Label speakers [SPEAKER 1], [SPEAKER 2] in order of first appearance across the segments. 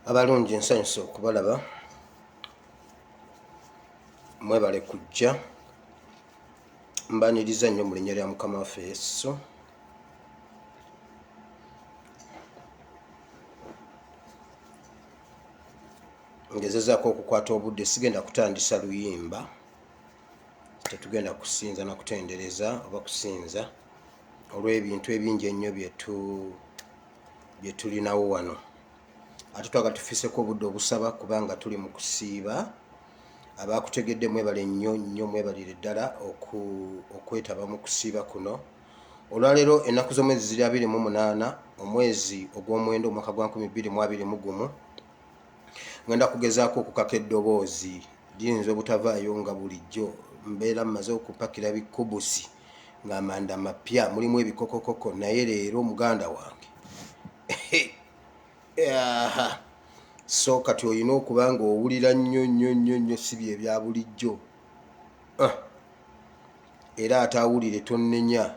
[SPEAKER 1] Abalungi nsanyusa okubalaba mwebale kujja mbaniriza nnyo mu linnya lya Mukama waffe Yesu. Ngezezaako okukwata obudde, sigenda kutandisa luyimba, tetugenda kusinza na kutendereza oba kusinza olw'ebintu ebingi ennyo bye tulinawo wano. Ate twagala tufiiseko obudde obusaba kubanga tuli mu kusiiba. Abakutegedde mwebale nnyo nnyo, mwebalire ddala okwetaba mu kusiiba kuno. Olwaleero ennaku z'omwezi ziri 28 omwezi ogw'omwenda omwaka gwa 2021. Ngenda kugezaako okukaka eddoboozi liyinza obutavaayo nga bulijjo. Mbeera mmaze okupakira bikubusi ng'amanda mapya, mulimu ebikokokoko, naye leero muganda wange so kati olina okuba nga owulira nnyo nnyo nnyo nnyo, si bye bya bulijjo. Era ate awulire tonnenya.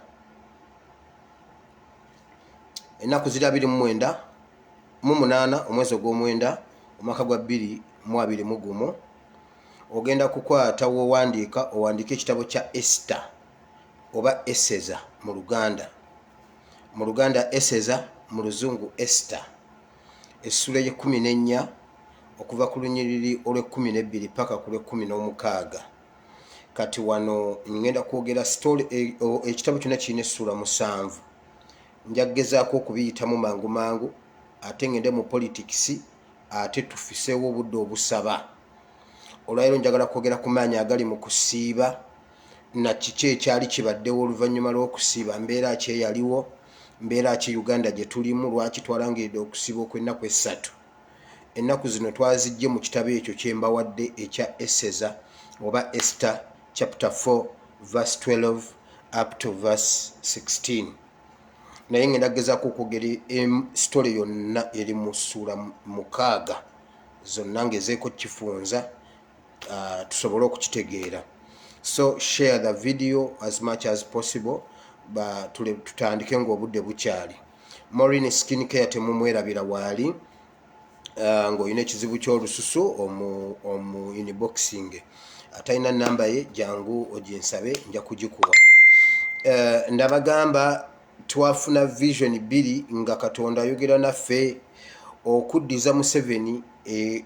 [SPEAKER 1] Ennaku ziri 28 omwezi ogw'omwenda omwaka gwa 2021. Ogenda kukwata owandiika ekitabo kya Esther oba Eseza mu Luganda. Mu Luganda Eseza, mu Luzungu Esther. Essula ye-14 okuva ku lunyiriri olw'e12 paka ku lw'e16. Kati wano ngenda kwogera ekitabo kyonna kirina essula 7. Nja kugezaako okubiyitamu mangu mangu, ate ngende mu politics, ate tufiseewo obudde obusaba. Olwaleero njagala kwogera ku maanyi agali mu kusiiba, na kiki ekyali kibaddewo oluvannyuma lw'okusiiba, mbeera ki eyaliwo, mbeera ki Uganda gye tulimu, lwaki twalangiridde okusiiba okw'ennaku 3. Ennaku zino twazijje mu kitabo ekyo kye mbawadde ekya Eseza oba Esther chapter 4 verse 12 up to verse 16. Naye ngenda kugezaako okwogera story yonna eri mu ssuula 6 zonna ngezeeko kifunza tusobole okukitegeera. So share the video as much as possible. Tutandike ng'obudde bukyali. Maureen Skin Care temumwerabira waali ng'olina ekizibu ky'olususu omu inboxing. Atalina namba ye jangu oginsabe, nja kugikuwa. Ndabagamba twafuna vision 2 nga Katonda ayogera naffe okuddiza Museveni,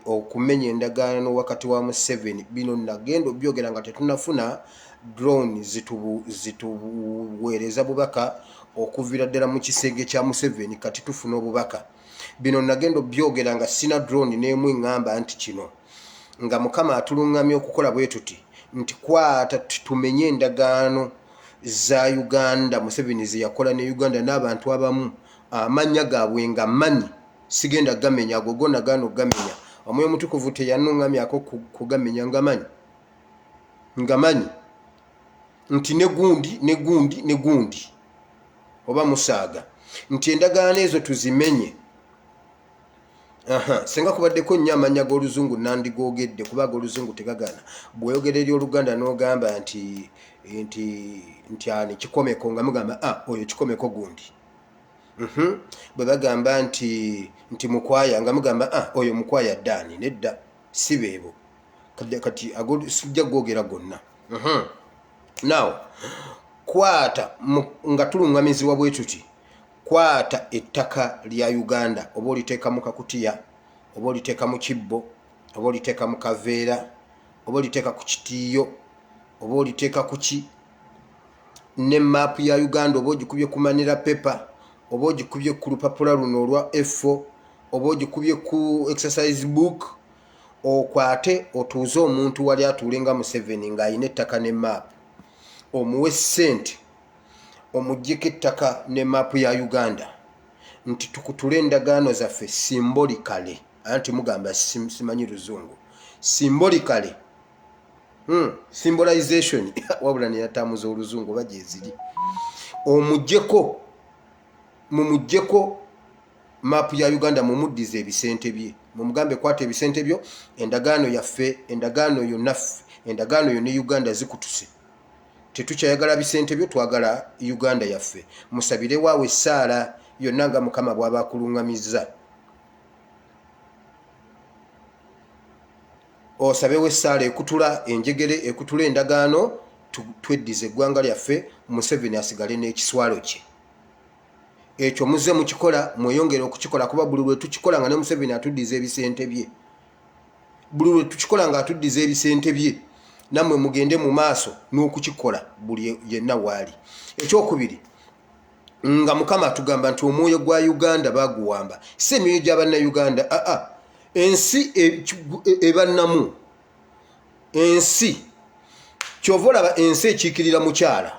[SPEAKER 1] okumenya endagaano wakati wa Museveni. Bino nagenda obyogera nga tetunafuna drone zituweereza bubaka okuviira ddala mu kisenge kya Museveni, kati tufuna obubaka. Bino nagenda obyogera nga sina drone n'emu eŋŋamba nti kino nga Mukama atuluŋŋamya okukola bwe tuti nti kwata tumenye endagaano za Uganda Museveni ze yakola ne Uganda n'abantu abamu amannya gaabwe nga manyi, sigenda gamenya, ago gonna gaano gamenya. Omwoyo Mutukuvu teyanuŋŋamyako kugamenya nga manyi nti ne gundi oba musaaga nti endagaano ezo tuzimenye. Senga kubaddeko nnyo amannya g'Oluzungu nandigoogedde kuba ag'Oluzungu tegagana. Bw'oyogera eri Oluganda n'ogamba nti ani Kikomeko nga mugamba oyo Kikomeko gundi. Bwe bagamba nti Mukwaya nga mugamba oyo Mukwaya Ddaani. Nedda, si beebo. Kati sijja gwogera gonna. Now kwata nga tuluŋŋamizibwa bwe tuti, kwata ettaka lya Uganda, oba oliteeka mu kakutiya, oba oliteeka mu kibbo, oba oliteeka mu kaveera, oba oliteeka ku kitiiyo, oba oliteeka ku ki, ne maapu ya Uganda oba ogikubye ku manira pepa, oba ogikubye ku lupapula luno olwa A4, oba ogikubye ku exercise book, okwate otuuze omuntu wali atuule nga Museveni ng'alina ettaka ne maapu, omuwe ssente omuggyeko ettaka ne maapu ya Uganda, nti tukutule endagaano zaffe symbolically. Anti mugamba simanyi Luzungu. Symbolically. Symbolization wabula neyatamuza Oluzungu oba gye ziri. Mumuggyeko maapu ya Uganda, mumuddize ebisente bye, mumugambe kwata ebisente byo, endagaano yaffe, endagaano yo naffe, endagaano yo ne Uganda zikutuse. Tetukyayagala bisente byo, twagala Uganda yaffe. Musabire waawe essaala yonna nga Mukama bw'aba akuluŋŋamizza. osabewo essaala ekutula enjegere ekutula endagaano tweddize eggwanga lyaffe Museveni asigale n'ekiswalo kye ekyo muze mukikola mweyongere okukikola kuba buli lwe tukikola nga ne Museveni atuddiza ebisente bye buli lwe tukikola nga atuddiza ebisente bye nammwe mugende mu maaso n'okukikola buli yenna waali ekyokubiri nga Mukama atugamba nti omwoyo gwa Uganda baguwamba si emyoyo gy'abannayuganda ensi ebannamu ensi kyova olaba ensi ekiikirira mukyala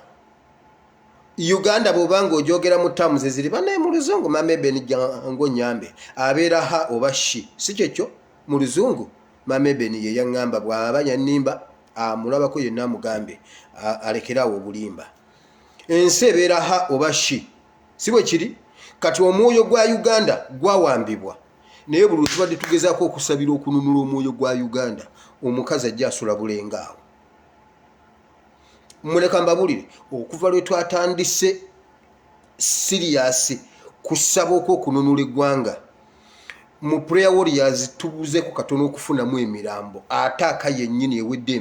[SPEAKER 1] Uganda bw'obanga ojogera mu ttaamu ze ziri bannaye mu luzungu mamebeni jango nyambe abeera ha oba shi si kyekyo mu luzungu mamebeni ye yaŋŋamba bw'aba yannimba amulabako yenna amugambe alekeraawo obulimba ensi ebeera ha oba shi si bwe kiri kati omwoyo gwa Uganda gwawambibwa naye buli tubadde tugezaako okusabira okununula omwoyo gwa Uganda omukazi ajja asula bulenga awo muleka mbabulire okuva lwe twatandise siriyasi kusaba okununula eggwanga mu prayer warriors tubuze ku katono okufunamu emirambo ataaka yennyini ewedde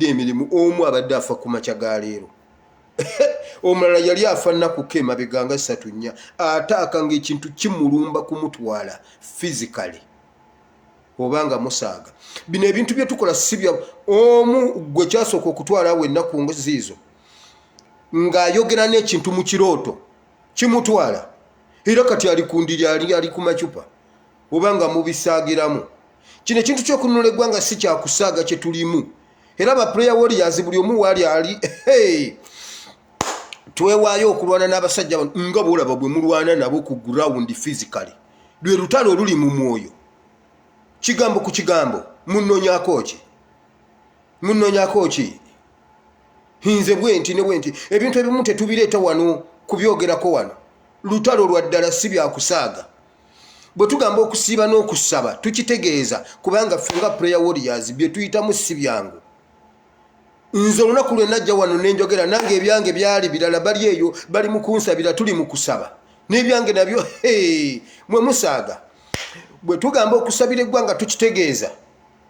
[SPEAKER 1] emirimu omu abadde afa ku makya ga leero omulala yali afa nnaku ke emabeganga 3-4 ataaka ng'ekintu kimulumba kumutwala physically obanga musaaga bino ebintu bye tukola sibya omu gwe kyasooka okutwalawo ennaku ziizo ng'ayogera n'ekintu mu kirooto kimutwala era kati ali kundiri ali ku macupa obanga mubisaagiramu kino ekintu ky'okununula eggwanga si kyakusaaga kye tulimu era ba prayer warriors buli omu waali ali twewaayo okulwana n'abasajja nga bwolaba bwe mulwana nabo ku ground physically lwe lutalo oluli mu mwoyo kigambo ku kigambo munnoonyaako ki hinze bwenti ne bwenti ebintu ebimu tetubireeta wano kubyogerako wano lutalo lwa ddala si byakusaaga bwe tugamba okusiiba n'okusaba tukitegeeza kubanga ffe nga prayer warriors bye tuyitamu si byangu nze olunaku lwe najja wano nenjogera nange ebyange byali birala bali eyo bali mu kunsabira tuli mu kusaba n'ebyange nabyo mwe musaaga bwe tugamba okusabira eggwanga tukitegeeza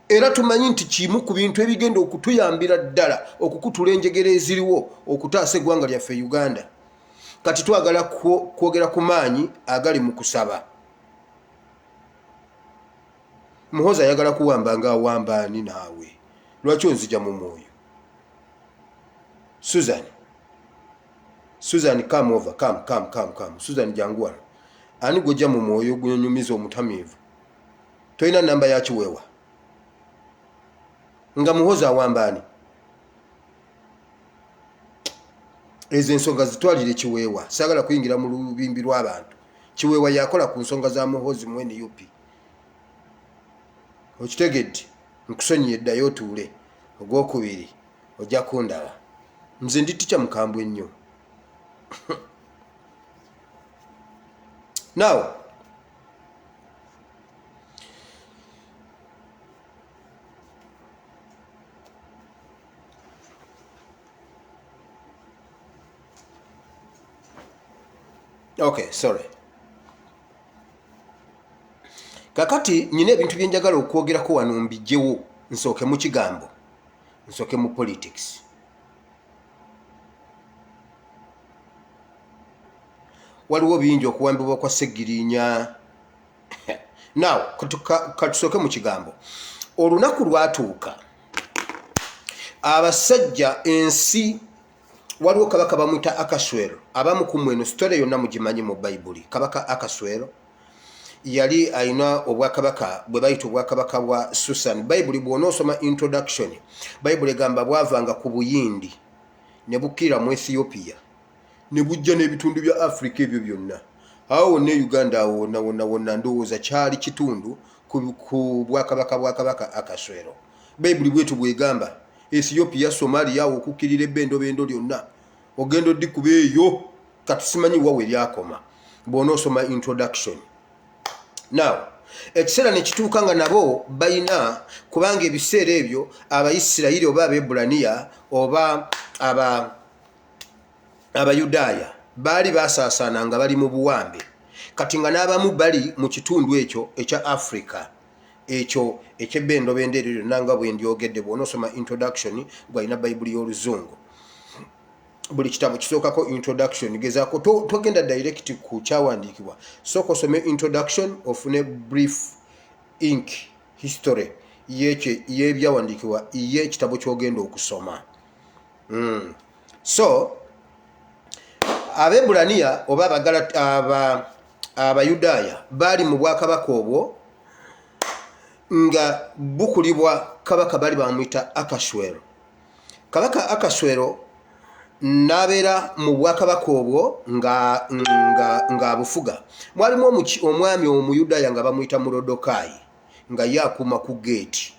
[SPEAKER 1] era tumanyi nti kimu ku bintu ebigenda okutuyambira ddala okukutula enjegere eziriwo okutaasa eggwanga lyaffe Uganda kati twagala kwogera ku maanyi agali mu kusaba Muhoozi ayagala kuwamba nga awambaani naawe lwaki onzija mu mwoyo Susan come over come Susan jangu wano ani gojja mu mwoyo gunyumiza omutamiivu toyina namba ya Kiweewa nga Muhoozi awambaani ezo ensonga zitwalire Kiweewa saagala kuyingira mu lubimbi lw'abantu Kiweewa yakola ku nsonga za Muhoozi mu NUP okitegedde nkusonyiye eddayo otuule ogwokubiri ojja kundaba nze ndi tica mukambwe ennyo now okay sorry kakati nyine ebintu byenjagala okwogerako wano mbijjewo nsooke mu kigambo nsooke mu politics waliwo bingi okuwambibwa kwa Sseggirinya now katusooke mu kigambo olunaku lwatuuka abasajja ensi waliwo kabaka bamwita Akaswero abamu ku mmwe eno sitole yonna mugimanyi mu Bayibuli kabaka Akaswero yali ayina obwakabaka bwe bayita obwakabaka bwa Susan Bayibuli bw'onoosoma introduction Bayibuli egamba bwavanga ku Buyindi ne bukkirira mu Ethiopia ne bujja n'ebitundu bya Afrika ebyo byonna awo ne Uganda awo wonna ndowooza kyali kitundu ku bwakabaka Akaswero Bayibuli bwetu bwegamba Ethiopia Somalia awo okukkirira ebbendobendo lyonna ogenda oddikuba eyo kati simanyi wawe lyakoma bw'onoosoma introduction now ekiseera ne kituuka nga nabo bayina kubanga ebiseera ebyo Abayisirayiri oba Abaebbulaniya oba Abayudaaya baali basaasaana nga bali mu buwambe kati nga n'abamu bali mu kitundu ekyo ekya Africa ekyo ekyebendo benderero nanga bwendyogedde bw'onosoma introduction gwalina bayibuli y'oluzungu buli kitabo kisookako introduction gezaako togenda direct ku kyawandiikibwa sooka osome introduction ofune brief ink history y'ebyawandiikibwa y'ekitabo ky'ogenda okusoma. So Abebulaniya oba Abayudaaya baali mu bwakabaka obwo nga bukulibwa kabaka bali bamuyita Akaswero. Kabaka Akaswero n'abeera mu bwakabaka obwo nga abufuga. Mwalimu omwami Omuyudaaya nga bamuyita Murodokaayi nga ye akuuma ku geeti.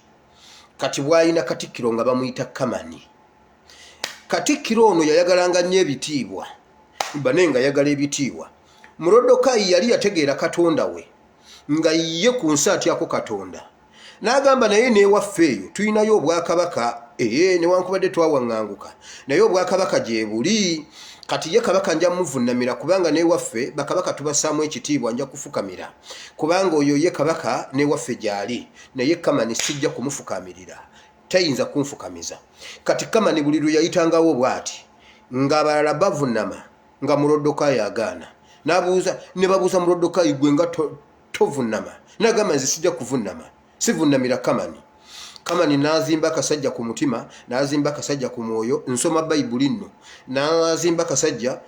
[SPEAKER 1] Kati bw'alina Katikkiro nga bamuyita Kamani. Katikkiro ono yayagalanga nnyo ebitiibwa, bane nga yagala ebitiibwa. Murodokaayi yali yategeera Katonda we nga ye ku nsi atyako Katonda. N'agamba naye n'ewaffe eyo tulinayo obwakabaka newankubadde twawaŋŋanguka naye obwakabaka gye buli. Kati ye kabaka nja muvunnamira kubanga n'ewaffe bakabaka tubasaamu ekitiibwa nja kufukamira kubanga oyo ye kabaka n'ewaffe gy'ali naye Kamani sijja kumufukamirira tayinza kunfukamiza. Kati Kamani buli lwe yayitangawo bw'ati ng'abalala bavunnama nga Murodokaayi agaana. Ne babuuza Murodokaayi gwe nga tovunnama. N'agamba nze sijja kuvunnama, sivunnamira Kamani. Kamani n'azimba akasajja ku mutima, n'azimba akasajja ku mwoyo, nsoma Bayibuli nno. N'azimba akasajja,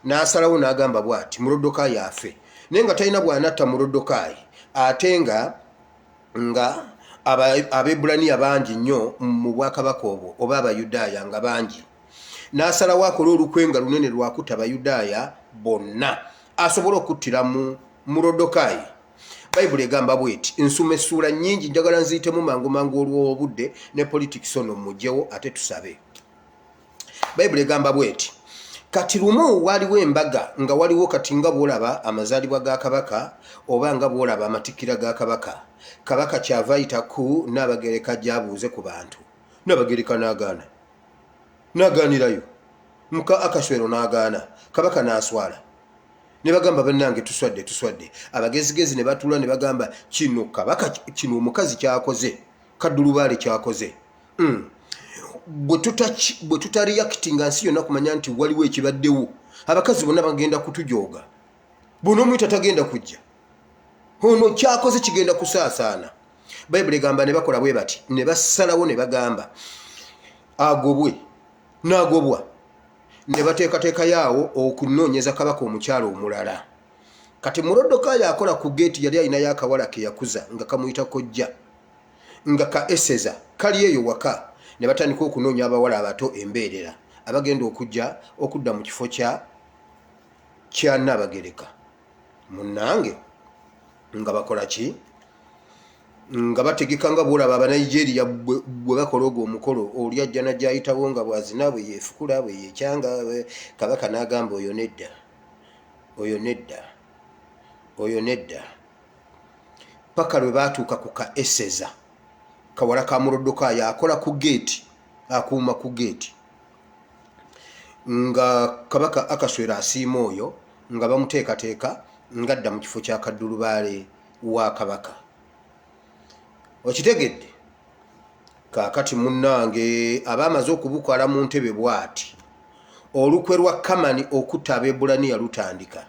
[SPEAKER 1] n'asalawo n'agamba bw'ati Murodokaayi afe. Naye nga talina bw'anatta Murodokaayi ate nga Abebulaniya bangi nnyo mu bwakabaka obwo oba Abayudaaya nga bangi. N'asalawo akola olukwenga lunene lwakutta Abayudaaya bonna asobole okuttira mu Murodokaayi. Bayibuli egamba bweti nsuma essuula nnyingi njagala nziyitemu mangu olw'obudde ne politics ono mugyewo ate tusabe. Bayibuli egamba bweti kati lumu waliwo embaga nga waliwo kati nga bw'olaba amazaalibwa ga kabaka oba nga bw'olaba amatikkira ga kabaka. Kabaka kyava ayitaku Nnaabagereka gy'abuuze ku bantu. Nnaabagereka n'agaanirayo. Muka Akaswero n'agaana. Kabaka n'aswala. Ne bagamba bannange tuswadde. Abagezigezi ne batula ne bagamba kino kabaka kino omukazi kyakoze. Kaddulubaale kyakoze. Bwe tutareactinga nsi yonna kumanya nti waliwo ekibaddewo. Abakazi bonna bagenda kutujooga. Buno omuyita tagenda kujja. Ono kyakoze kigenda kusaasaana. Bayibuli egamba ne bakola bwe bati ne basalawo ne bagamba agobwe n'agobwa ne bateekateeka yaawo okunoonyeza kabaka omukyalo omulala. Kati Murodokaayi akola ku geeti yali alinayo akawala ke yakuza nga kamuyita kojja nga ka Eseza kali eyo waka. Ne batandika okunoonya abawala abato embeerera abagenda okudda mu kifo kya Nnaabagereka. Munnange nga bakola ki? Nga bategeka nga bw'olaba Abanigeria bwe bakola ogwo omukolo oli ajja najja ayitawo nga bw'azina bwe yeefukula bwe yeekyanga. Kabaka n'agamba oyo nedda. Paka lwe baatuuka ku ka Eseza kawala ka Murodokaayi akola ku geeti akuuma ku geeti nga kabaka Akaswero asiima oyo nga bamuteekateeka ngadda mu kifo kya kaddulubaale wa kabaka. Okitegedde? Kaakati munnange abaamaze okubukwala mu ntebe bw'ati olukwe lwa Kamani okutta Abebulaniya lutandika.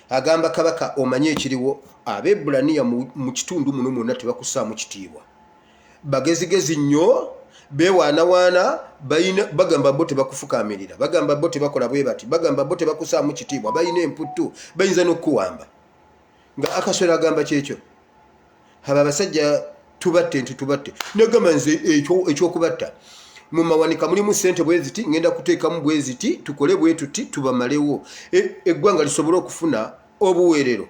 [SPEAKER 1] Agamba kabaka omanye ekiriwo Abebulaniya mu kitundu muno mwonna tebakussaamu kitiibwa. Bagezigezi nnyo beewaanawaana bagamba bo tebakufukaamirira, bagamba bo tebakola bwe bati, bagamba bo tebakussaamu kitiibwa, balina emputtu bayinza n'okukuwamba. Nga Akaswero agamba kyekyo aba abasajja tubatte. Nagamba nze ekyokubatta mu mawanika mulimu ssente bwe ziti ngenda kuteekamu bwe ziti tukole bwe tuti tubamalewo eggwanga lisobole okufuna obuweerero.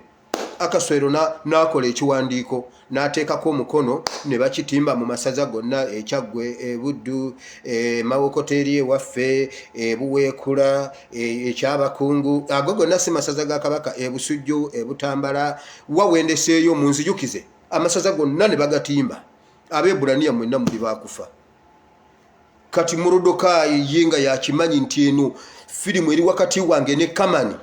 [SPEAKER 1] Akaswero n'akola ekiwandiiko n'ateekako omukono ne bakitimba mu masaza gonna Ekyaggwe, Buddu, Mawokoteri ewaffe, Buweekula, Ekyabakungu, ago gonna si masaza ga kabaka, Busujju, Butambala, wawendeseeyo munzijukize amasaza gonna ne bagatimba. Abebulaniya mwenna muli baakufa. Kati Murodokaayi ye nga yakimanyi nti eno firimu eri wakati wange ne Kamani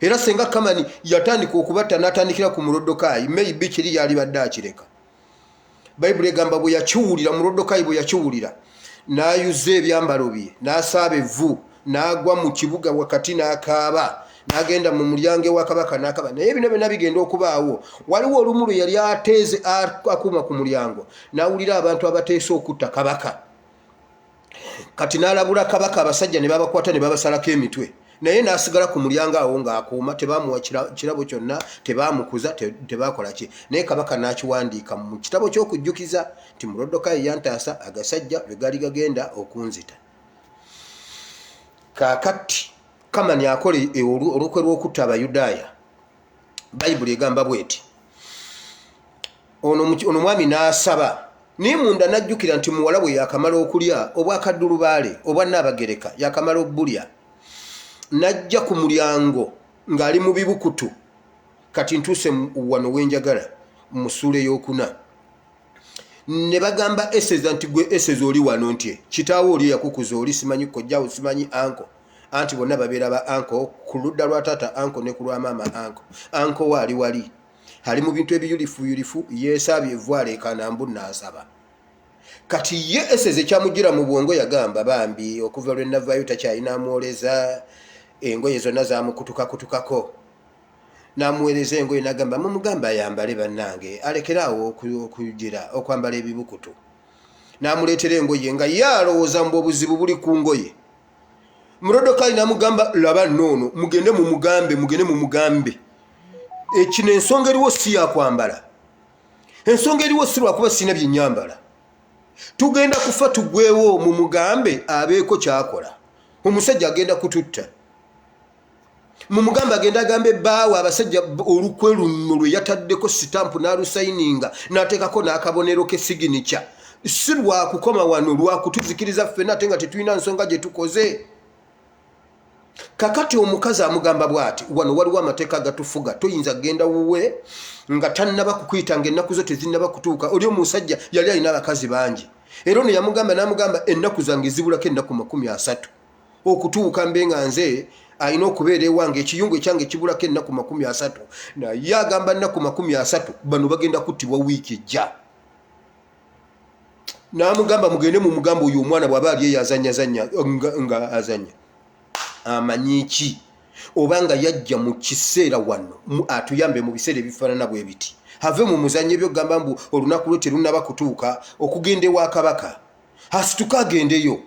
[SPEAKER 1] era senga Kamani yatandika okubatta n'atandikira ku Murodokayi maybe kiri yali badde akireka. Bayibuli egamba bwe yakiwulira Murodokayi bwe yakiwulira n'ayuza ebyambalo bye n'asaaba evvu n'agwa mu kibuga wakati n'akaaba n'agenda mu mulyango wa kabaka n'akaba. Naye bino byonna bigenda okubaawo. Waliwo olumu lwe yali ateeze akuuma ku mulyango n'awulira abantu abateese okutta kabaka. Kati n'alabula kabaka abasajja ne babakwata ne babasalako emitwe. Naye n'asigala ku mulyango awo ng'akuuma, tebaamuwa kirabo kyonna, tebaamukuza, tebaakola ki. Naye kabaka n'akiwandiika mu kitabo ky'okujjukiza nti Murodokayi yantaasa agasajja bwe gali gagenda okunzita. Kaakati Kamani akola olukwe lw'okutta Abayudaaya. Bayibuli egamba bweti. Ono mwami n'asaba. Naye munda n'ajjukira nti muwala bwe yakamala okulya obwakaddulubaale obwa Nnaabagereka yakamala obbulya. Najja ku mulyango ng'ali mu bibukutu. Kati ntuuse wano wenjagala mu ssuula ey'okuna. Ne bagamba Eseza nti gwe Eseza oli wano ntye. Kitaawo oli yakukuza oli simanyi kojjaawo simanyi anko. Anti bonna babeera ba anko ku ludda lwa taata anko ne ku lwa maama anko. Anko waali wali. Ali mu bintu ebiyulifu yeesabye evwala ekanambu n'asaba. Kati ye Eseza ekyamujjira mu bwongo yagamba bambi okuva lwe navaayo takyalina amwoleza engoye zonna zamukutukakutukako. N'amuweereza engoye n'agamba mumugamba ayambale bannange alekeraawo okugira okwambala ebibukutu. N'amuleetera engoye nga ye alowooza mbu obuzibu buli ku ngoye. Murodokayi n'amugamba laba noono mugende mu mugambe. Kino ensonga eriwo si yakwambala. Ensonga eriwo si lwakuba sina bye nnyambala. Tugenda kufa tugwewo mu mugambe abeeko kyakola. Omusajja agenda kututta. Mu mugambe agenda agambe bbaawe abasajja olukwe luno lwe yataddeko sitampu n'alusayininga n'ateekako n'akabonero k'esiginica. Si lwakukoma wano lwakutuzikiriza ffenna ate nga tetulina nsonga gye tukoze. Kakati omukazi amugamba bw'ati wano waliwo amateeka agatufuga toyinza genda wuwe nga tannaba kukuyita ng'ennaku zo tezinnaba kutuuka. Oli omusajja yali alina abakazi bangi. Era ono yamugamba n'amugamba ennaku zange zibulako ennaku 30 okutuuka mbe nga nze alina okubeera ewange ekiyungu ekyange kibulako ennaku 30. Naye agamba ennaku 30 bano bagenda kuttibwa wiiki ejja. N'amugamba mugende mu mugambo oyo omwana bw'aba ali yazanya nga azanya. Amanyiki obanga yajja mu kiseera wano atuyambe mu biseera ebifaanana bwe biti. Have mu muzannyo byo gamba mbu olunaku lwe terunnaba kutuuka okugenda ewa kabaka. Asituka agendeyo.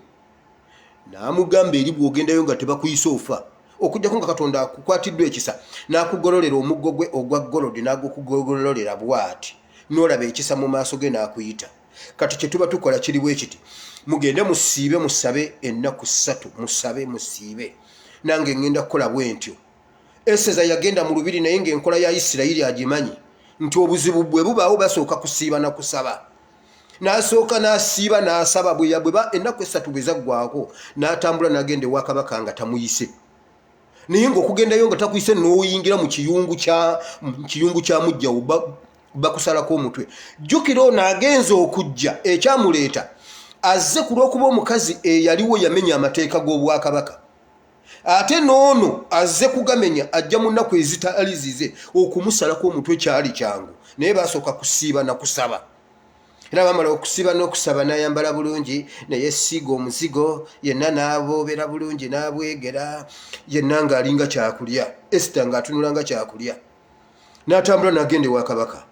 [SPEAKER 1] N'amugamba eri bw'ogendayo nga tebakuyisa ofa. Okujjako nga Katonda akukwatiddwa ekisa n'akugololera omuggo gwe ogwa golodi n'agukugololera bw'ati. N'olaba ekisa mu maaso ge n'akuyita. Kati kye tuba tukola kiri bwe kiti. Mugende musiibe musabe ennaku 3 musabe musiibe. Nange ngenda kukola bwentyo. Eseza yagenda mu lubiri naye ng'enkola ya Isirayiri agimanyi nti obuzibu bwe bubaawo basooka kusiiba na kusaba. N'asooka n'asiiba n'asaba bwe ba ennaku 3 bwe zaggwaako n'atambula n'agenda ewa kabaka nga tamuyise. Naye ng'okugendayo nga takuyise n'oyingira mu kiyungu kya mujjawo bakusalako omutwe. Jjukira ono agenza okujja ekyamuleeta azze ku lw'okuba omukazi eyaliwo yamenya amateeka g'obwakabaka. Ate n'ono azze kugamenya ajja mu nnaku ezitali zize okumusalako omutwe kyali kyangu. Naye basooka kusiiba na kusaba. Era bamala okusiba n'okusaba n'ayambala bulungi naye siga omuzigo yenna n'aboobera bulungi n'abwegera yenna ng'alinga kyakulya. Esita ng'atunula nga kyakulya. N'atambula n'agenda ewa kabaka.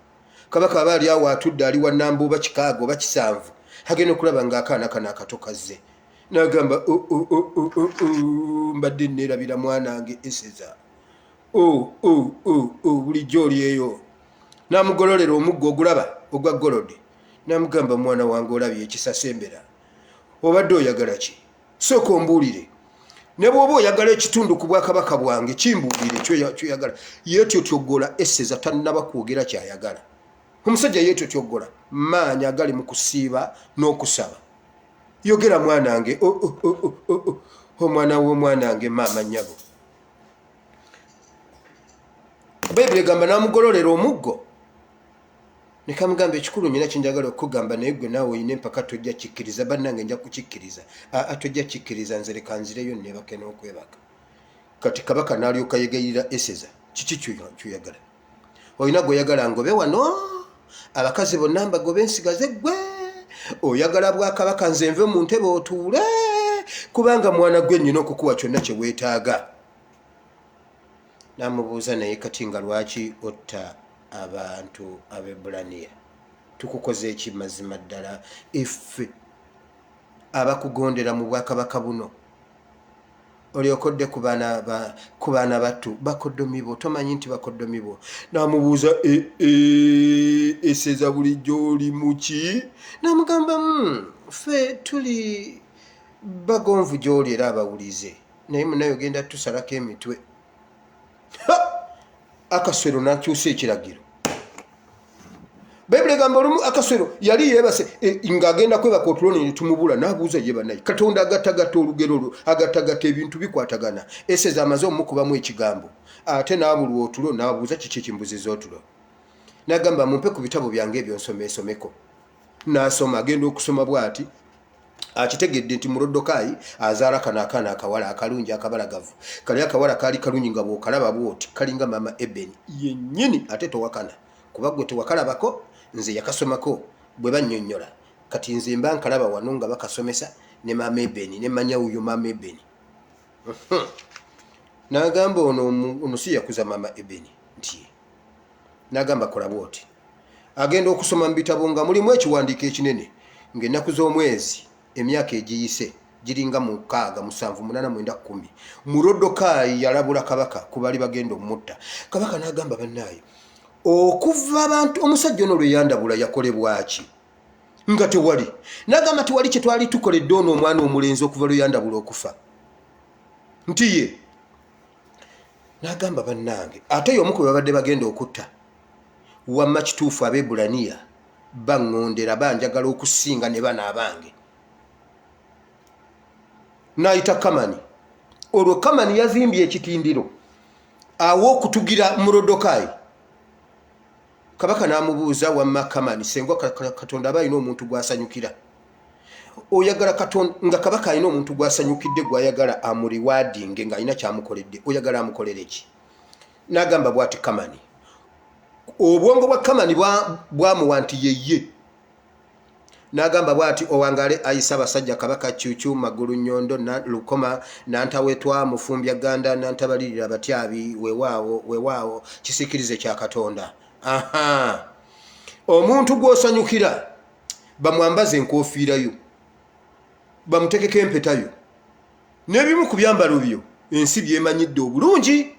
[SPEAKER 1] Kabaka aba ali awo atudde ali wa nnamba oba kikaaga oba kisanvu. Agenda okulaba ng'akaana kano akato kazze. N'agamba mbadde neerabira mwanange Eseza. Bulijjo oli eyo. N'amugololera omuggo ogulaba ogwa golodi. N'amugamba mwana wange olabye ekisasembera. Obadde oyagala ki? Sooka ombuulire. Ne bw'oba oyagala ekitundu ku bwakabaka bwange kimbuulire kyoyagala. Yeetyotyogola Eseza tannaba kwogera kyayagala. Omusajja yeetyotyogola maanyi agali mu kusiiba n'okusaba. Yogera mwanange omwana w'omwanange maama nnyabo. Bayibuli egamba n'amugololera omuggo. Ne kamugamba ekikulu nnyo kinjagala okugamba naye gwe naawe oyina empaka tojja kikkiriza bannange nja kukikkiriza. Tojja kikkiriza nze leka nzireyo neebake n'okwebaka. kati kabaka n'alyoka yegayirira Eseza kiki ky'oyagala olina gw'oyagala ngobe wano abakazi bonna mbagobe nsigaze ggwe oyagala bwakabaka nze nve mu ntebe otuule kubanga mwana gwe nnyina okukuwa kyonna kye weetaaga n'amubuuza naye kati nga lwaki otta abantu ab'Ebbulaniya tukukoze eki mazima ddala iffe abakugondera mu bwakabaka buno olyokodde ku baana battu bakoddomibo tomanyi nti bakoddomibo n'amubuuza Eseza bulijjo oli muki n'amugamba ffe tuli bagonvu gy'oli era abawulize naye munaye ogenda tusalako emitwe Akaswero n'akyusa ekiragiro Bayibuli egamba olumu Akaswero yali yeebase ng'agenda kwebaka otulo ne tumubula n'abuuza ye banaye Katonda agattagatta olugero olwo agattagatta ebintu bikwatagana Eseza amaze omukubamu ekigambo ate n'abulwa otulo n'abuuza kiki ekimbuziza otulo n'agamba mumpe ku bitabo byange ebyo nsomeko n'asoma agenda okusoma bw'ati akitegedde nti Murodokaayi azaala kano akaana akawala akalungi akabalagavu kali akawala kaali kalungi nga bw'okalaba bw'oti kalinga mama Ebeni yennyini ate towakana kuba gwe tewakalabako nze yakasomako bwe bannyonnyola kati nze mba nkalaba wano nga bakasomesa ne mama Ebeni ne manya uyo mama Ebeni n'agamba ono si yakuza mama Ebeni nti n'agamba kola bw'oti agenda okusoma mu bitabo nga mulimu ekiwandiiko ekinene ng'ennaku z'omwezi emyaka egiyise giringa 6, 7, 8, 9, 10 Murodokaayi yalabula kabaka ku bali bagenda omutta kabaka n'agamba bannaayo okuva abantu omusajja ono lwe yandabula yakolebwa ki nga tewali n'agamba tewali kye twali tukoledde ono omwana omulenzi okuva lwe yandabula okufa nti ye n'agamba bannange ate y'omu ku babadde bagenda okutta wamma kituufu ab'Ebbulaniya baŋŋondera banjagala okusinga ne bana abange n'ayita Kamani olwo Kamani yazimbye ekitindiro awo okutugira Murodokaayi kabaka n'amubuuza wamma Kamani senga Katonda aba alina omuntu gw'asanyukira oyagala Katonda nga kabaka alina omuntu gw'asanyukidde gw'ayagala amuriwaadinge ng'alina kyamukoledde oyagala amukolere ki n'agamba bw'ati Kamani obwongo bwa Kamani bwamuwa nti yeye n'agamba bw'ati owangale ayisa abasajja kabaka Cuucu Magulu Nnyondo Lukoma Nantawetwa Mufumbya Ganda Nantabalirira Abatyabi weewaawo kisiikirize kya Katonda omuntu gw'osanyukira bamwambaze enkofiira yo bamutekeko empetayo n'ebimu ku byambalo byo ensi byemanyidde obulungi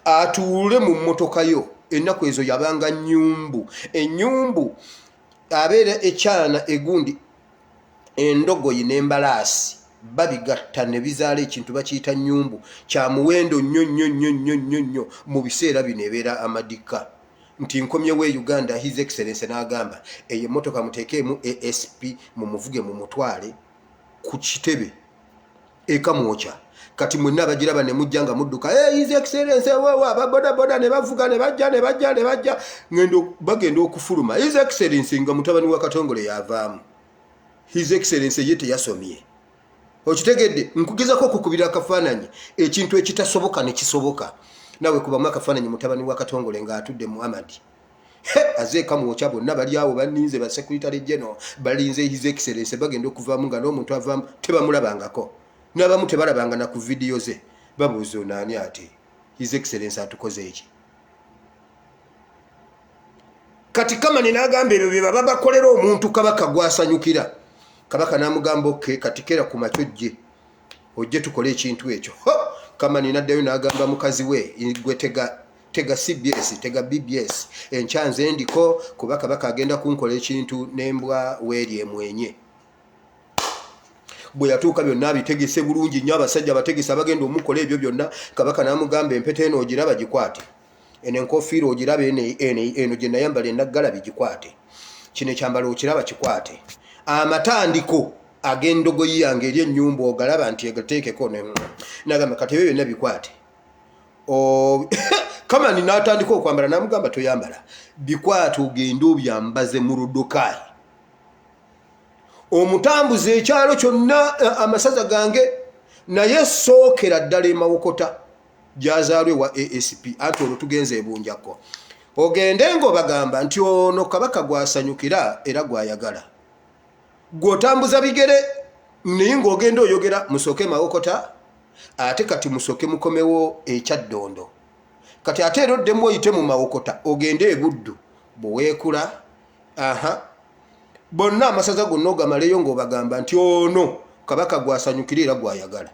[SPEAKER 1] atuule mu mmotoka yo ennaku ezo yabanga ennyumbu abeera ekyana egundi endogoyi n'embalaasi babigatta ne bizaala ekintu bakiyita nnyumbu kya muwendo nnyo mu biseera bino ebeera amadika nti nkomyewo e Uganda His Excellency n'agamba eyo emmotoka muteekeemu ASP mumuvuge mu mutwale ku kitebe ekamwokya kati mwenna abagiraba ne mujja nga mudduka His Excellency wewe ababodaboda ne bavuga ne bajja bagenda okufuluma His Excellency nga mutabani wa Katongole yavaamu His Excellency ye teyasomye okitegedde nkugezako okukubira akafaananyi ekintu ekitasoboka ne kisoboka nawe kubamu akafaananyi mutabani wa Katongole ng'atudde Muhammad azeeka mwokya bonna bali awo banninze ba Secretary General balinze His Excellency bagenda okuvaamu nga n'omuntu avaamu tebamulabangako n'abamu tebalabanga na ku vidiyo ze babuuza onaani ati His Excellency atukoze eki kati Kamani n'agamba ebyo bye baba bakolera omuntu kabaka gw'asanyukira kabaka n'amugamba oke kati kera ku macojje ojje tukole ekintu ekyo Kamani n'addayo n'agamba mukazi we gwe tega CBS tega BBS enkyanze ndiko kuba kabaka agenda kunkola ekintu n'embwa weeri emwenye bwe yatuuka byonna abitegese bulungi nnyo abasajja abategese abagenda omukola ebyo byonna kabaka n'amugamba empeta eno ogiraba gikwate eno enkofiira ogiraba eno gye nayambala enaggala bigikwate kino ekyambala okiraba kikwate amatandiko ag'endogoyi yange eri ennyumba ogalaba nti egateekeko n'agamba kati ebyo byonna bikwate Kamani n'atandika okwambala n'amugamba toyambala bikwate ogenda obyambaze Murodokaayi omutambuze ekyalo kyonna amasaza gange naye sookera ddala emawokota gyazaalwe wa ASP ati olwo tugenze ebunjako ogende ng'obagamba nti ono kabaka gwasanyukira era gwayagala gw'otambuza bigere naye ng'ogenda oyogera musooke mawokota ate kati musooke mukomewo ekyaddondo kati ate era oddemu oyite mu mawokota ogende ebuddu bweweekula bonna amasaza gonna ogamaleyo ng'obagamba nti ono kabaka gwasanyukira era gwayagala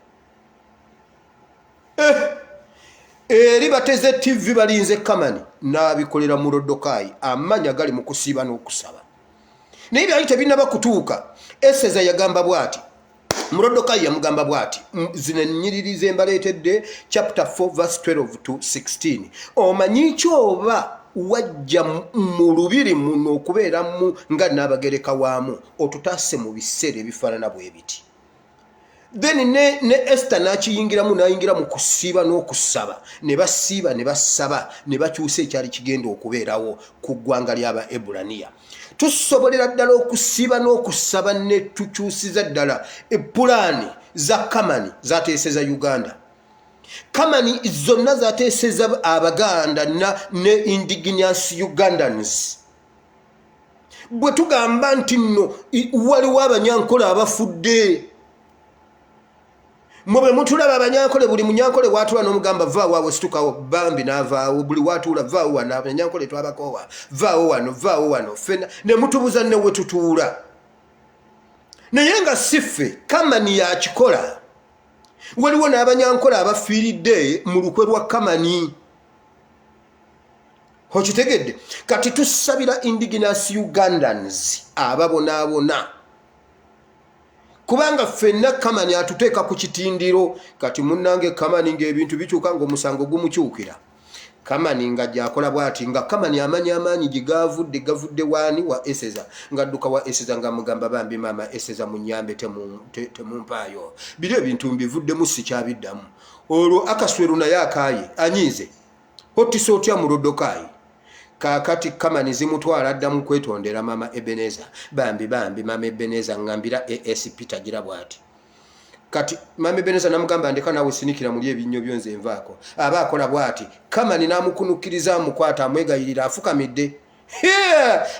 [SPEAKER 1] eri bateze TV balinze Kamani n'abikolera mu Rodokai amanya gali mu kusiiba n'okusaba naye byali tebinaba kutuuka Eseza yagamba bw'ati mu Rodokai yamugamba bw'ati zino ennyiriri ze mbaleetedde chapter 4 verse 12 to 16 omanyi kyoba wajja mu lubiri muno okubeeramu nga n'abagereka waamu otutaase mu biseera ebifaanana bwe biti then ne Esther n'akiyingiramu n'ayingira mu kusiiba n'okusaba ne basiiba ne basaba ne bakyusa ekyali kigenda okubeerawo ku ggwanga ly'aba Eburaniya tusobolera ddala okusiiba n'okusaba ne tukyusiza ddala epulaani za Kamani zateeseza Uganda Kamani zonna zateeseza Abaganda ne indigenous Ugandans bwe tugamba nti nno waliwo Abanyankole abafudde Mwe mutulaba Abanyankole buli Munyankole watula n'omugamba vaawo awo situkawo Bambi n'avaawo buli watula vaawo wano Abanyankole twabakowa vaawo wano fena ne mutubuza ne we tutuula naye nga siffe Kamani yakikola waliwo n'Abanyankole abafiiridde mu lukwe lwa Kamani okitegedde kati tusabira indigenous Ugandans ababonaabona kubanga ffenna Kamani atuteeka ku kitindiro kati munnange Kamani ng'ebintu bikyuka ng'omusango gumukyukira Kamani nga gyakola bw'ati nga Kamani amaanyi gavudde waani wa Eseza ng'adduka wa Eseza nga mugamba Bambi maama Eseza munyambe temumpaayo biri ebintu mbivuddemu sikyabiddamu olwo Akasweru naye akaaye anyiize otisa otya mu Rodokai kakati Kamani zimutwala addamu kwetondera mama Ebeneza Bambi mama Ebeneza ngambira ASP tagira bwati kati mama Ebeneza namugamba ndeka nawe sinikira muri ebinnyo byonze envaako aba akola bwati Kamani namukunukiriza mukwata amwegayirira afukamidde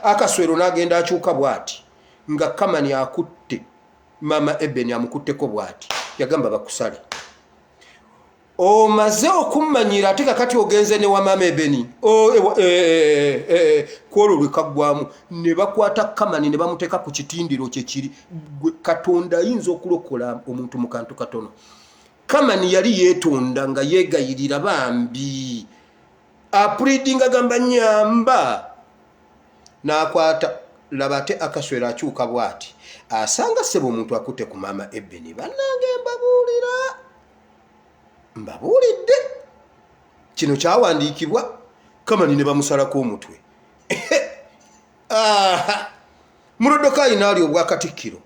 [SPEAKER 1] Akasweru nagenda akyuka bwati nga Kamani akutte mama Ebeni amukutteko bwati yagamba bakusale omaze okummanyira ate kakati ogenze ne wa mama Ebeni kwolwo lwekaggwamu ne bakwata Kamani ne bamuteeka ku kitindiro kye kiri Katonda ayinza okulokola omuntu mu kantu katono Kamani yali yeetonda nga yeegayirira Bambi apulidinga gamba nyamba n'akwata laba ate Akaswera akyuka bw'ati asanga ssebo omuntu akutte ku mama Ebeni bannange mbabuulidde kino kyawandiikibwa Kamani ne bamusalako omutwe mu Rodokai naali obwakatikkiro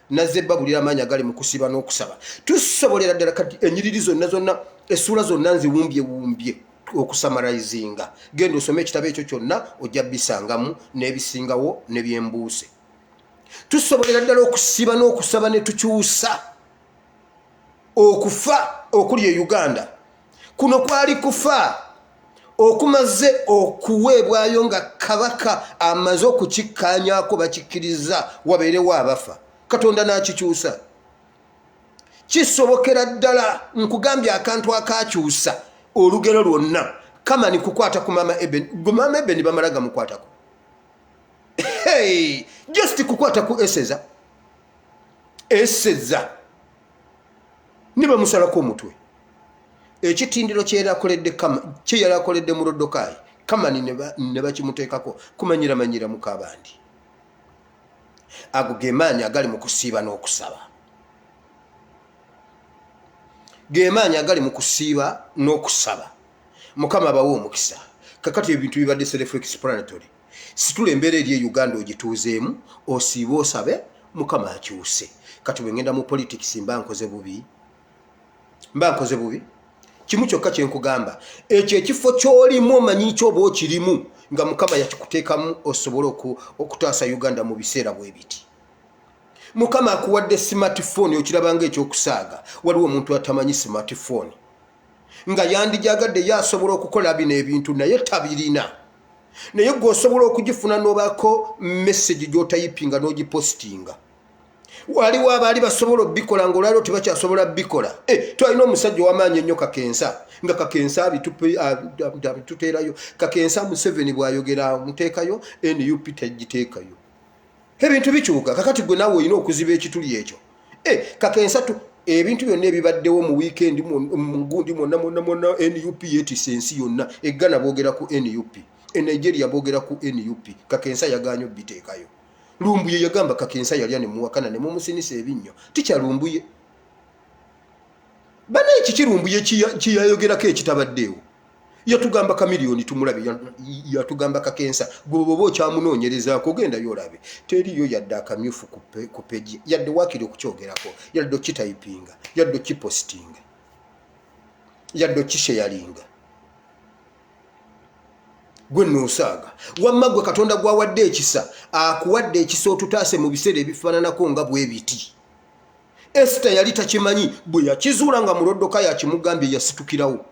[SPEAKER 1] nazze babulira amaanyi agali mu kusiba n'okusaba tusobolera ddala kati ennyiriri zonna essuula zonna nziwumbye okusamarayizinga genda osome ekitabo ekyo kyonna ojja bisangamu n'ebisingawo ne byembuuse tusobolera ddala okusiba n'okusaba ne tukyusa okufa okuli e Uganda kuno kwali kufa okumaze okuweebwayo nga kabaka amaze okukikkaanyaako bakikkiriza wabeerewo abafa Katonda n'akikyusa kisobokera ddala nkugambye akantu akakyusa olugero lwonna Kamani kukwata ku mama Ebeni bamala gamukwatako just kukwata ku Eseza niba musalako omutwe ekitindiro kye yali akoledde mu Rodokai Kamani ne bakimuteekako kumanyira mukabandi ago ge maanyi agali mu kusiiba n'okusaba Mukama bawe omukisa kakati ebintu bibadde self explanatory situla embeera eri e Uganda ogituuzeemu osiibe osabe Mukama akyuse kati bwe ngenda mu politics mba nkoze bubi kimu kyokka kye nkugamba ekyo ekifo ky'olimu omanyi ky'oba okirimu nga Mukama yakikuteekamu osobole okutaasa Uganda mu biseera bwe biti mukama akuwadde smartphone okirabanga ekyokusaaga waliwo omuntu atamanyi smartphone nga yandijagadde yasobola okukola bino ebintu naye tabirina naye gwosobola okugifuna n'obaako message gy'otayipinga n'ogipostinga waliwo abaali basobola obbikola ng'olwaliro tebakyasobola bbikola twalina omusajja ow'amaanyi ennyo Kakensa nga Kakensa abituteerayo Kakensa Museveni bw'ayogera muteekayo NUP tegiteekayo ebintu bikyuka kakati gwe naawe olina okuziba ekituli ekyo Kakensa ebintu byonna ebibaddewo mu weekend mugundi mwonna NUP yeetisse ensi yonna eggana boogera ku NUP Nigeria boogera ku NUP Kakensa yagaanyo biteekayo Lumbuye yagamba Kakensa yalya ne muwakana ne mumusinisa ebinnyo tikyalumbuye bana iki kirumbuye kiyayogerako ekitabaddeewo yatugamba kamiliyoni tumulabe yatugamba Kakensa gwoboba okyamunoonyerezaako genda yolabe teriyo yadde akamyufu ku peji yadde waakiri okukyogerako yadde okitayipinga yadde okipostinga yadde okisheyalinga gwe noosaaga wamma gwe Katonda gwawadde ekisa akuwadde ekisa otutaase mu biseera ebifaananako nga bwe biti Esther yali takimanyi bwe yakizuula nga muloddoka yakimugambye yasitukirawo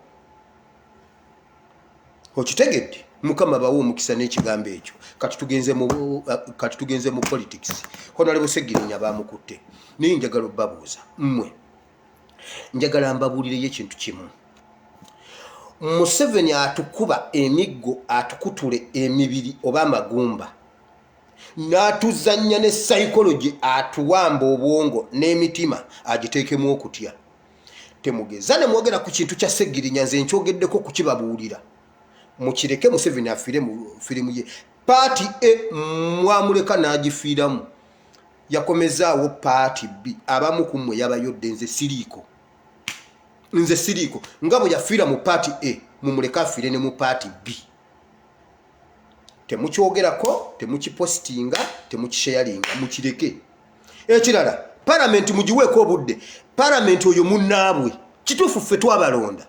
[SPEAKER 1] okitegedde mukama bawo omukisa n'ekigambo ekyo kati tugenze mu politics Honorable Segirinya bamukutte naye njagala obbabuuza mmwe njagala mbabuulireyo ekintu kimu Museveni atukuba emiggo atukutule emibiri oba amagumba n'atuzannya ne psychology atuwamba obwongo n'emitima agiteekemu okutya temugeza ne mwogera ku kintu kya Segirinya nze nkyogeddeko kukibabuulira mukireke Museveni afiire mu firimu ye paati mwamuleka n'agifiiramu yakomezaawo paati B abamu ku mmwe yabayodde nze siriiko nga bwe yafiira mu paati A mumuleka afiire ne mu paati B temukyogerako temukipostinga temukisharinga mukireke ekirala parliament mugiweeko obudde parliament oyo munnaabwe kituufu ffe twabalonda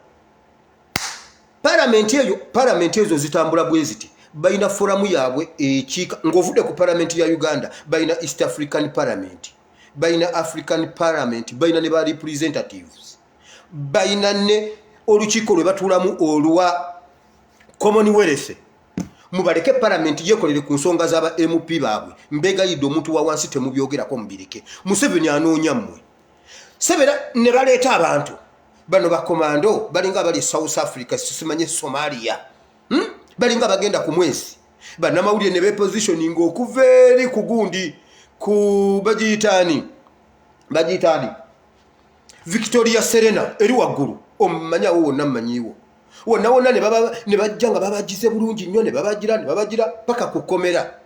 [SPEAKER 1] parliament ezo zitambula bwe ziti bayina foramu yaabwe ekiika ng'ovudde ku parliament ya Uganda bayina East African Parliament bayina African Parliament bayina ne ba representatives bayina ne olukiiko lwe batuulamu olwa Commonwealth mubaleke parliament yekolere ku nsonga z'aba MP baabwe mbegayidde omuntu wa wansi temubyogerako mubireke Museveni anoonya mmwe sebera ne baleeta abantu bano bakomando balinga bali South Africa sisimanye Somalia balinga bagenda ku mwezi banamawulire ne bepositioning okuva eri ku gundi ku bagiyitaani Victoria Serena eri waggulu omumanyawo wonna mmanyiwo wonna ne bajja nga babagize bulungi nnyo ne babagira paka kukomera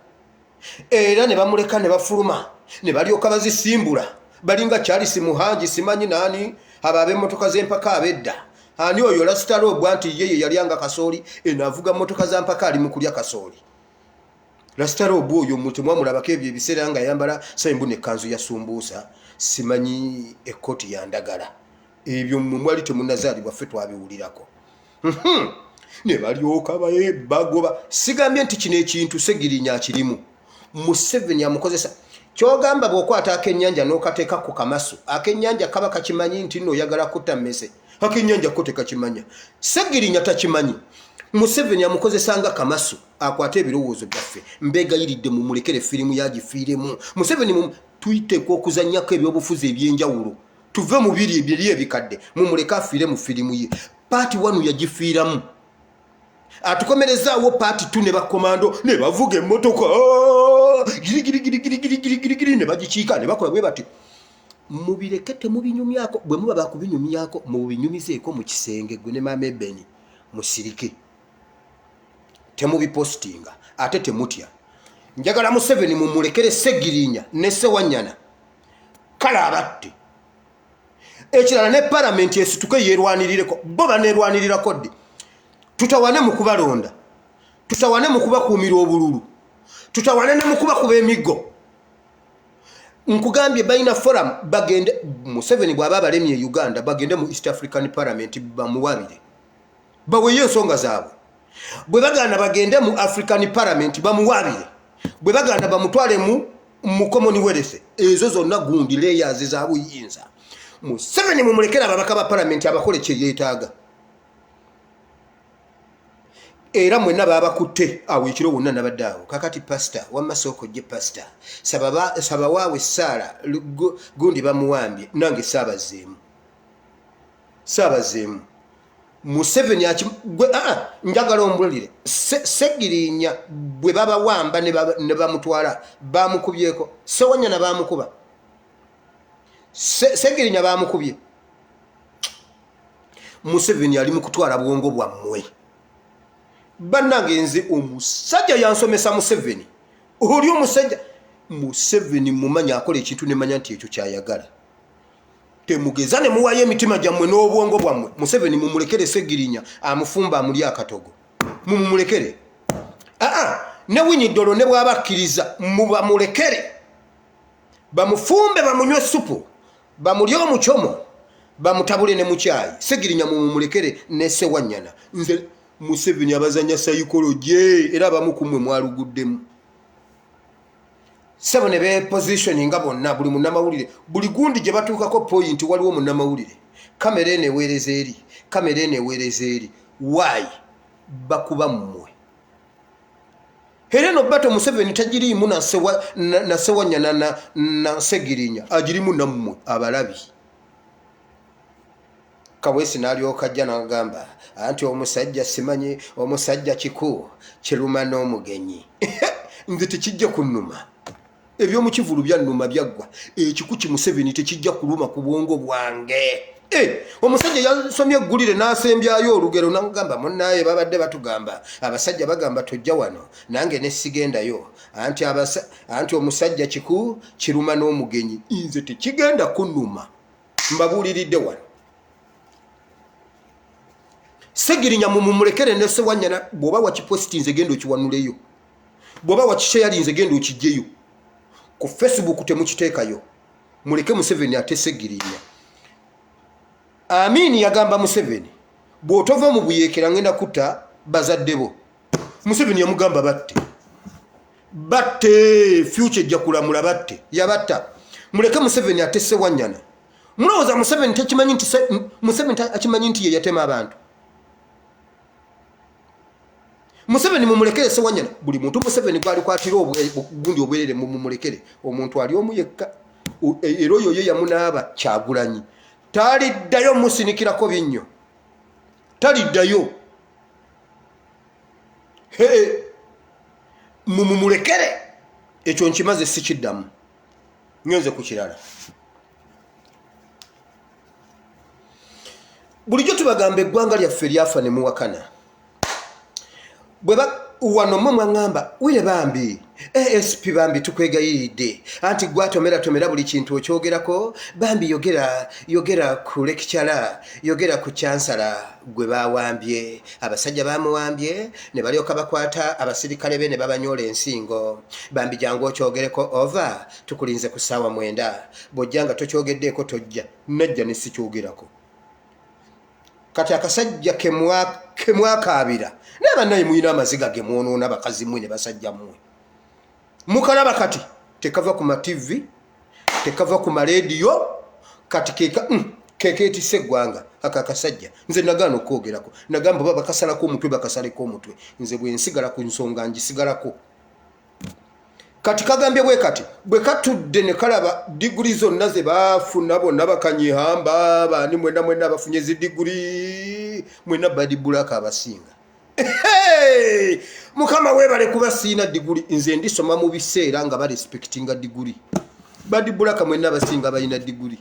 [SPEAKER 1] era ne bamuleka ne bafuluma ne balyoka bazisimbula balinga Charles Muhanji simanyi nani ababe motoka z'empaka abedda ani oyo Lastaro bwanti yeye yalyanga kasooli enavuga motoka za mpaka ali mukulya kasooli Lastaro oyo mutemwa mulabako ebyo ebiseera nga yambala sayimbu ne kanzu ya sumbuusa simanyi ekoti ya ndagala ebyo mwali temunazaalibwa ffe twabiwulirako ne balyoka bagoba sigambye nti kino ekintu Segirinya kirimu Museveni amukozesa kyogamba bw'okwata akennyanja n'okateeka ku kamasu akennyanja kaba kakimanyi nti nno oyagala kutta mmese akennyanja ko tekakimanya Segirinya takimanyi Museveni amukozesanga kamasu akwata ebirowoozo byaffe mbegayiridde mumulekere firimu yagifiiremu Museveni tuyiteeko okuzannyako ebyobufuzi ebyenjawulo tuve mu biri ebiri ebikadde mumuleka afiire mu firimu ye paati 1 yagifiiramu atukomerezaawo paati 2 ne bakomando ne bavuga emmotoka girigirigirigirigirigiri ne bagikiika ne bakola bwe bati mubireke temubinyumyako bwe muba bakubinyumyako mubinyumizeeko mu kisenge gwe ne Mama Ebeni musirike temubipostinga ate temutya njagala Museveni mumulekere Segirinya ne Sewanyana kala abatte ekirala ne parliament esituke yerwanirireko bo banerwanirirako ddi tutawane mu kubalonda tutawane mu kubakuumira obululu tutawane ne mu kubakuba emiggo nkugambye bayina forum bagende Museveni bw'aba abalemye e Uganda bagende mu East African Parliament bamuwabire baweyo ensonga zaabwe bwe baganda bagende mu African Parliament bamuwabire bwe baganda bamutwale mu mu Commonwealth ezo zonna gundi layers za buyinza Museveni mumulekera ababaka ba parliament abakole kye yeetaaga era mwenna babakutte awo ekiro wonna nabaddeawo kakati pastor wammasoko gye pastor saba waawe Sara gundi bamuwambye nange saabazeemu Museveni njagala ombulire Segirinya bwe babawamba ne bamutwala bamukubyeko Sewanyana bamukuba Segirinya bamukubye Museveni ali mu kutwala bwongo bwammwe bannange nze omusajja yansomesa Museveni oli omusajja Museveni mumanya akola ekintu ne manya nti ekyo kyayagala temugeza ne muwayo emitima gyammwe n'obwongo bwammwe Museveni mumulekere Segirinya amufumba amuli akatogo mumulekere ne Winyidolo ne bwabakkiriza mubamulekere bamufumbe bamunywe supu bamulye omuchomo bamutabule ne mukyayi Segirinya mumulekere ne Sewanyana nze Museveni abazanya psychology era bamukumwe mwaluguddemu sebo ne be positioning bonna buli munnamawulire buli gundi gye batuukako point waliwo munnamawulire kamera ene eweereza eri why bakuba mmwe Heleno bato Museveni tagiriimu na Sewanyana na Segirinya agirimu nammwe abalabi Kawesi n'alyoka ajja n'agamba anti omusajja simanyi omusajja kiku kiruma n'omugenyi nze tekijja kunnuma eby'omukivulu byannuma byaggwa ekiku ki Museveni tekijja kuluma ku bwongo bwange omusajja yasomye eggulire n'asembyayo olugero n'agamba munnaye babadde batugamba abasajja bagamba tojja wano nange ne sigendayo anti omusajja kiku kiruma n'omugenyi nze tekigenda kunnuma mbabuuliridde wano Segirinya mumulekere ne Sewanyana bwoba wakiposti nze gendo kiwanuleyo bwoba wakishare nze gendo kijjeyo ku Facebook temukiteekayo muleke Museveni ate Segirinya Amini yagamba Museveni bw'otova mu buyeekera ngenda kutta bazaddebo Museveni yamugamba batte future ejja kulamula batte yabatta muleke Museveni ate Sewanyana mulowooza Museveni akimanyi nti ye yatema abantu Museveni mumulekere Sewanyana buli muntu Museveni gwalikwatira gundi obwerere mumulekere omuntu ali omu yekka era oyo ye yamunaaba Kyagulanyi taliddayo musinikirako binnyo taliddayo mumulekere ekyo nkimaze sikiddamu ngenze ku kirala bulijjo tubagamba eggwanga lyaffe lyafa ne muwakana bweba wano mwangamba wile bambi ASP bambi tukwegayiridde anti gwatomera buli kintu okyogerako bambi yogera ku lecturer yogera ku chancellor gwe bawambye abasajja bamuwambye ne balyoka bakwata abasirikale be ne babanyola ensingo bambi jangu okyogereko over tukulinze ku ssaawa 9 bojjanga tokyogeddeeko tojja najja ne sikyogerako kati akasajja kemwakaabira n'abannaye muyina amaziga ge mwonoona bakazi mmwe ne basajja mmwe mukalaba kati tekava ku ma TV tekava ku ma radio kati kekeetisse eggwanga akakasajja nze nagaana okwogerako nagamba baba bakasalako omutwe bakasaleko omutwe nze bwe nsigala ku nsonga njisigalako kati kagambye bwe kati bwe katudde ne kalaba diguri zonna ze baafuna bonna bakanyihamba baani mwena bafunye zi diguri mwena Badi Black abasinga mukama webale kuba siina diguri nze ndisoma mu biseera nga barespectinga diguri Badi Black mwena abasinga balina diguri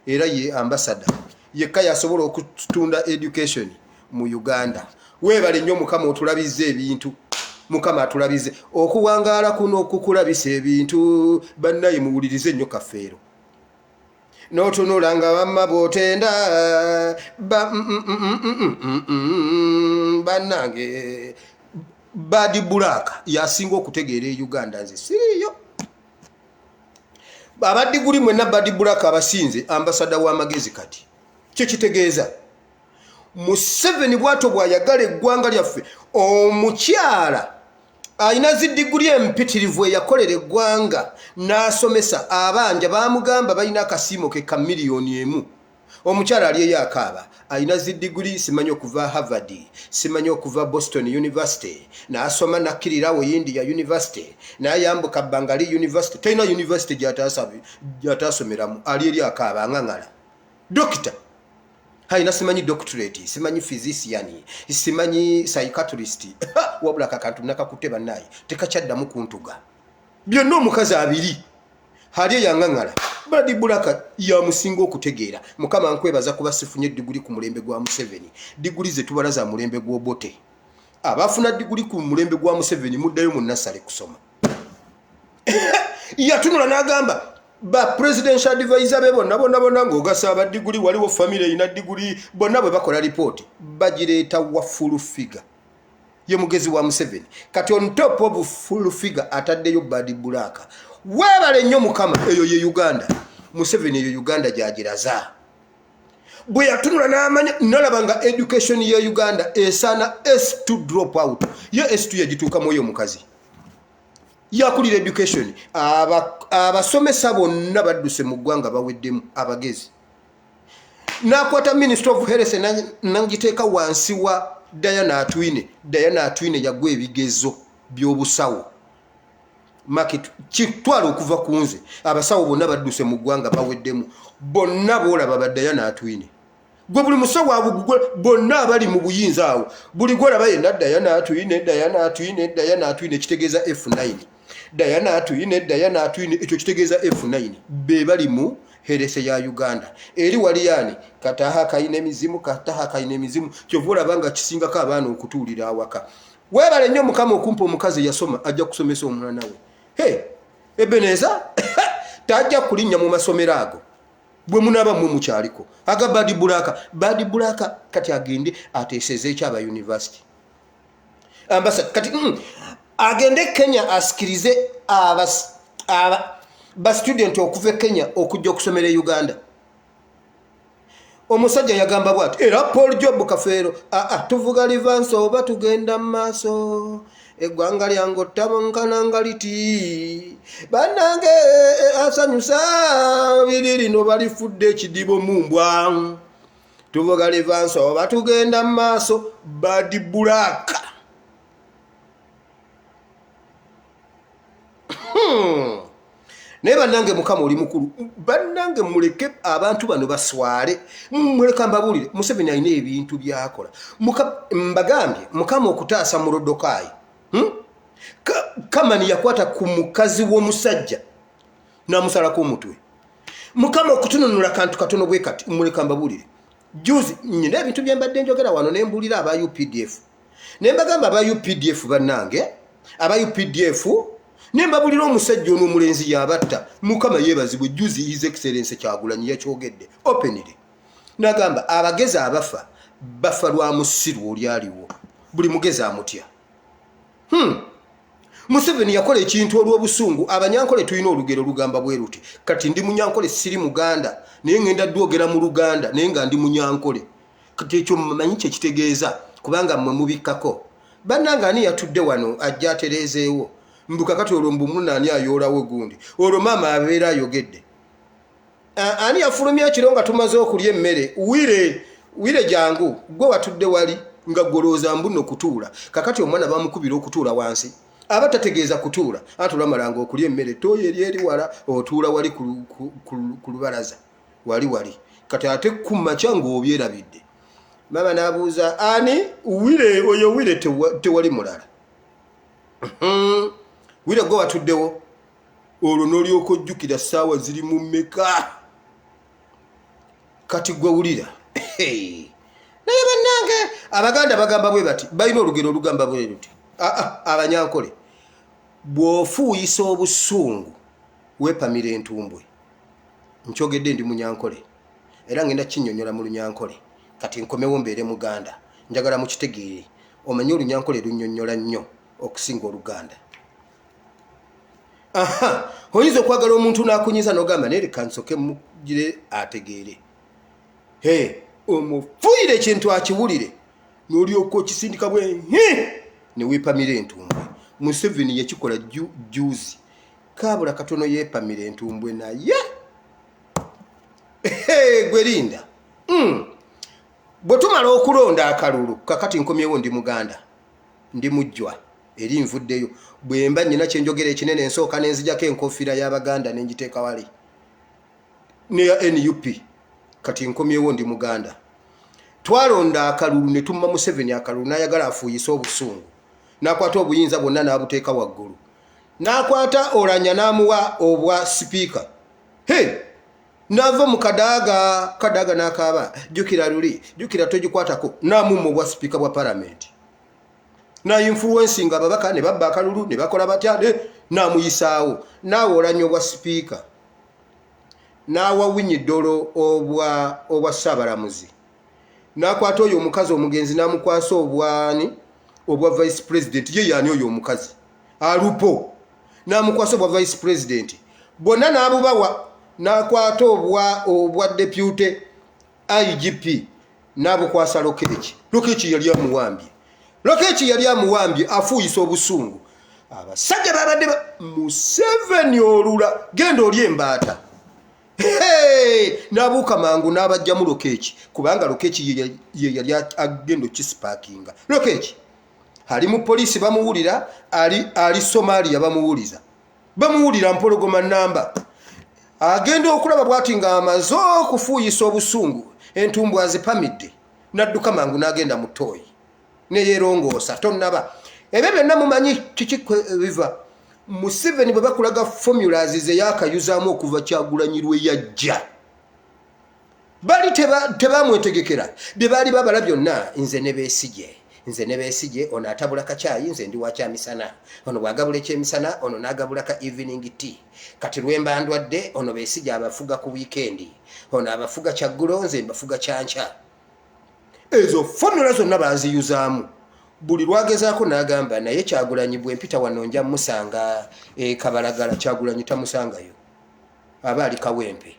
[SPEAKER 1] era ye ambassador yekka yasobola okutunda education mu Uganda webale nnyo mukama otulabize ebintu mukama atulabize okuwangaala kuno okukulabisa ebintu bannaye muwulirize nnyo kafeero n'otunulanga bamma bw'otenda bannange Badi Black yasinga okutegeera e Uganda nze siriyo abadiguli mwenna Badi Black abasinze ambasada w'amagezi kati kye kitegeeza Museveni bwato bwayagala eggwanga lyaffe omukyala ayina ziddiguli empitirivu eyakolera eggwanga n'asomesa abanja bamugamba balina akasiimo ke ka miliyoni emu omukyala aliyeyo akaaba ayina ziddiguli simanyi okuva Harvard simanyi okuva Boston University n'asoma nakkirirawo India University n'ayambuka Bangali University talina university gy'ataasomeramu aliyeyo akaaba aŋaŋala dokita haina simanyi doctorate simanyi physician simanyi psychiatrist wabula kakantu nakakutte bannaye tekakyaddamu kuntuga byonna omukazi abiri hali yangaŋŋala Badi Bulaka ya musingo okutegeera mukama nkwebaza kuba sifunye diguli ku mulembe gwa Museveni diguli ze tubala za mulembe gwa Obote abafuna diguli ku mulembe gwa Museveni muddayo mu nasale kusoma yatunula n'agamba ba presidential advisor be bonna ng'ogasa abadiguli waliwo family ina diguli bonna bwe bakola report bagireeta wa full figure ye mugezi wa Museveni kati on top of full figure ataddeyo Badi Bulaka webale nnyo mukama eyo ye Uganda Museveni eyo Uganda gyagiraza bwe yatunula n'amanya nalabanga education ye Uganda esana S2 drop out ye S2 yagituuka mwoyo mukazi yakulira education abasomesa bonna badduse mu ggwanga baweddemu abagezi nakwata Minister of Health nangiteeka wansi wa Diana Atwine yagwa ebigezo by'obusawo market kitwala okuva ku nze abasawo bonna badduse mu ggwanga baweddemu bonna boolaba ba Diana Atwine gwe buli musawo abugwe bonna abali mu buyinza awo buli gwolaba yenna Diana Atwine kitegeeza F9 Diana Atwine ekyo kitegeeza F9 be bali mu herese ya Uganda eri waliyani kataha kaine emizimu kyovula banga kisingako abaana okutuulira awaka webale nnyo mukama okumpa omukazi yasoma ajja kusomesa omwana we Ebeneza tajja kulinnya mu masomero ago bwe munaba mu mukyaliko aga Badi Bulaka kati agende ateeseze ekyaba university ambassador kati agende Kenya asikirize ba student okuva Kenya okujja okusomera Uganda omusajja yagamba bwati era Paul Job Kafeero tuvuga livansi oba tugenda maaso eggwanga lyange ottabonkana liti bannange asanyusa biri lino balifudde ekidibo mu mbwa tuvuga livansi oba tugenda maaso Badi Bulaka ne bannange mukama oli mukulu bannange muleke abantu bano baswale muleka mbabulire Museveni alina ebintu byakola mbagambye mukama okutaasa mu Rodokai kamani yakwata ku mukazi w'omusajja n'amusalako omutwe mukama okutununula kantu katono bwe kati muleka mbabulire juzi nyina ebintu bye mbadde njogera wano ne mbulira aba UPDF ne mbagamba aba UPDF bannange aba UPDF nembabulira omusajja ono omulenzi yabatta mukama yeebazibwe juzi his excellence Kyagulanyi yakyogedde openly nagamba abagezi bafa lwa musiru oli aliwo buli mugezi amutya Museveni yakola ekintu olw'obusungu abanyankole tulina olugero lugamba bwe ruti kati ndi munyankole siri Muganda naye ngenda ddwogera mu Luganda naye nga ndi munyankole kati ekyo mmanyi kye kitegeeza kubanga mmwe mubikkako bannanga ani yatudde wano ajja atereezeewo mbuka kati olwo mbumuna ani ayoolawo gundi olwo maama abeera ayogedde ani yafulumya ekiro nga tumaze okulya emmere wire jangu gwe watudde wali nga golooza mbuno kutuula kakati omwana bamukubira okutuula wansi aba tategeeza kutuula atulamalanga okulya emmere toyo eri wala otuula wali ku lubalaza wali kati ate ku makya ng'obyerabidde maama n'abuuza ani wire tewali mulala wire gwe watuddewo olwo n'olyoka ojjukira ssaawa ziri mu mmeka kati gwe wulira naye bannange Abaganda bagamba bwe bati balina olugero olugamba bwe luti abanyankole bw'ofuuyisa obusungu weepamira entumbwe nkyogedde ndi munyankole era ngenda kinnyonnyola mu lunyankole kati nkomewo mbeere Muganda njagala mukitegeere omanye olunyankole lunnyonnyola nnyo okusinga Oluganda oyinza okwagala omuntu n'akunyiza n'ogamba naye leka nsoke mugire ategeere omufuuyire ekintu akiwulire n'olyoka okisindika bwe ne weepamira entumbwe Museveni yakikola juzi kabula katono yepamira entumbwe naye gwerinda bwetumala okulonda akalulu kakati nkomyewo ndi muganda ndi mujjwa eri nvuddeyo bwemba nyina kyenjogera ekinene ensooka nenzijako enkofiira y'abaganda nenjiteeka wali neya NUP kati nkomyewo ndi muganda twalonda akalulu ne tumma Museveni akalulu n'ayagala afuuyisa obusungu n'akwata obuyinza bwonna n'abuteeka waggulu n'akwata Oulanyah n'amuwa obwa sipiika n'ava mu kadaaga n'akaaba jjukira luli jjukira togikwatako n'amumma obwa sipiika bwa palamenti n'influencinga ababaka ne babba akalulu ne bakola batya n'amuyisaawo n'awa Oulanyah obwa sipiika n'awa Winnie Dolo obwa ssaabalamuzi n'akwata oyo omukazi omugenzi n'amukwasa obwa vice president ye yaani oyo omukazi alupo n'amukwasa obwa vice president bonna n'abubawa n'akwata obwa deputy IGP n'abukwasa Lokeki yali amuwambye afuuyisa obusungu abasajja babadde Museveni olula genda oli embaata n'abuuka mangu n'abajjamu Lokeki kubanga Lokeki ye yali agenda okisipakinga Lokeki ali mu poliisi bamuwulira ali Somalia bamuwulira mpologoma namba agenda okulaba bwati nga amaze okufuuyisa obusungu entumbwe azipamidde n'adduka mangu n'agenda mu ttooyi neyeerongoosa tonnaba ebyo byonna mumanyi kiki biva Museveni bwe bakulaga formulas ze yakayuzaamu okuva Kyagulanyi lwe yajja bali tebamwetegekera bye baali babala byonna nze ne Besigye ono atabula kacaayi nze ndi wa kyamisana ono bwagabula ekyemisana ono n'agabula ka evening tea kati lwemba ndwadde ono Besigye abafuga ku weekendi ono abafuga kyaggulo nze mbafuga kyanca ezo formula zonna baziyuzaamu buli lwagezaako n'agamba naye Kyagulanyi bwe mpita wano nja musanga Kabalagala Kyagulanyi tamusangayo aba ali Kawempe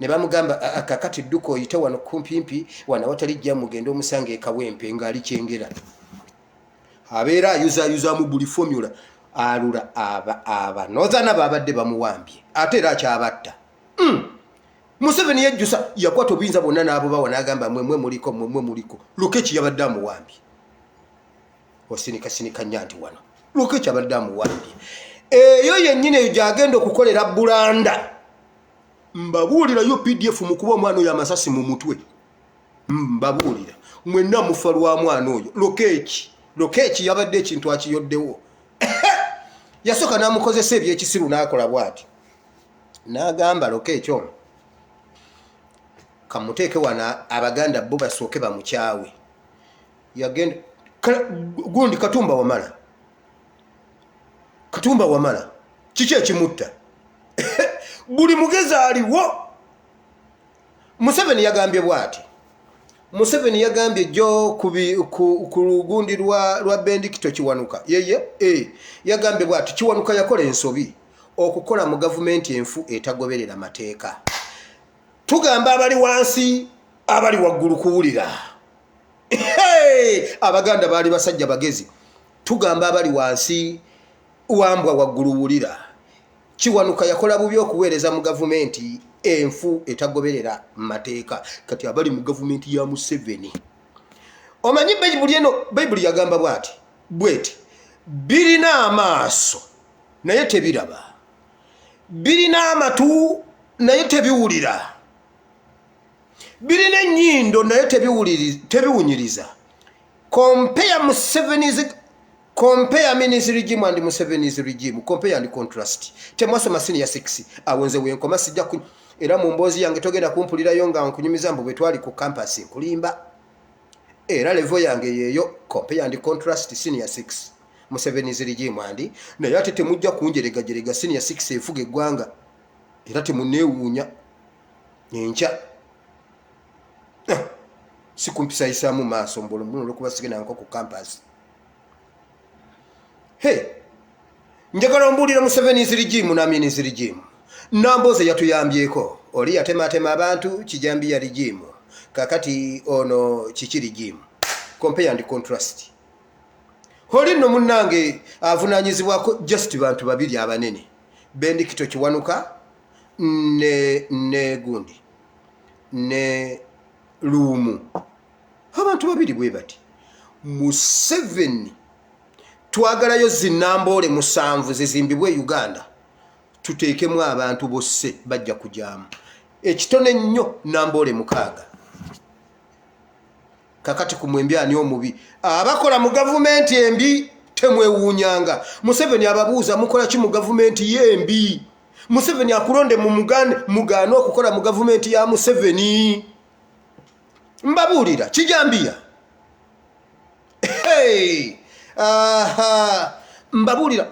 [SPEAKER 1] ne bamugamba kakati dduka oyite wano kumpimpi wano watali jja mugenda omusanga Kawempe ng'ali Kyengera abeera ayuzayuzaamu buli formula alula abanozana babadde bamuwambye ate era akyabatta Museveni yejjusa yakwata obuyinza bwonna n'abubawa n'agamba mmwe muliko Lokeki yabadde amuwambye osinika nnyo nti wano Lokeki abadde amuwambye eyo yennyini eyo gy'agenda okukolera Bulanda mbabuulirayo PDF mu kuba omwana oyo amasasi mu mutwe mbabuulira mwenna mufa lwa mwana oyo Lokeki yabadde ekintu akiyoddewo yasooka n'amukozesa ebyekisiru n'akola bw'ati n'agamba Lokeki ono kamuteeke wana abaganda bo basooke bamukyawe yagenda gundi Katumba Wamala kiki ekimutta buli mugezi aliwo Museveni yagambye bw'ati Museveni yagambye jjo ku lugundi lwa Bendikito Kiwanuka yagambye bw'ati Kiwanuka yakola ensobi okukola mu gavumenti enfu etagoberera mateeka tugamba abali wansi abali waggulu kuwulira abaganda baali basajja bagezi tugamba abali wansi wambwa waggulu wulira Kiwanuka yakola bubi okuweereza mu gavumenti enfu etagoberera mateeka kati abali mu gavumenti ya Museveni omanyi Bayibuli yagamba bweti birina amaaso naye tebiraba birina amatu naye tebiwulira birina ennyindo naye tebiwunyiriza compare Minnie's regime and Museveni's regime. Compare and contrast. Temwasoma senior 6. Awonze wenkoma sijja era mu mboozi yange togenda kumpulira yonga nkunyumiza mbu bwetwali ku campus nkulimba. Era level yange yeyo compare and contrast senior 6. Museveni's regime andi naye ate temujja kunjeregajerega senior 6 efuga eggwanga. Era temuneewuunya. Nyencha. Sikumpisa isaamu maaso mbolo muno lokuba sigenda nko ku campus. Njagala mbulira Museveni's regime na Minnie's regime. Namboze yatuyambyeko. Oli yatematema abantu kijambi ya regime. Kakati ono chichi regime. Compare and contrast. Holi no munnange avunanyizibwako just bantu babiri abanene. Bendi Kito Kiwanuka ne gundi. Ne Lumu. Abantu babiri bwe bati. Museveni twagalayo zinambole musanvu zizimbibwe Uganda. Tuteekemu abantu bosse bajja kujamu. Ekitone nnyo nambole mukaaga. Kakati ku mwembi ani omubi. Abakola mu gavumenti embi temwewuunyanga. Museveni ababuuza mukola ki mu gavumenti yembi. Museveni akulonde mu mugaano okukola mu gavumenti ya Museveni. Mbabuulira kijambiya. Hey! Mbabuulira.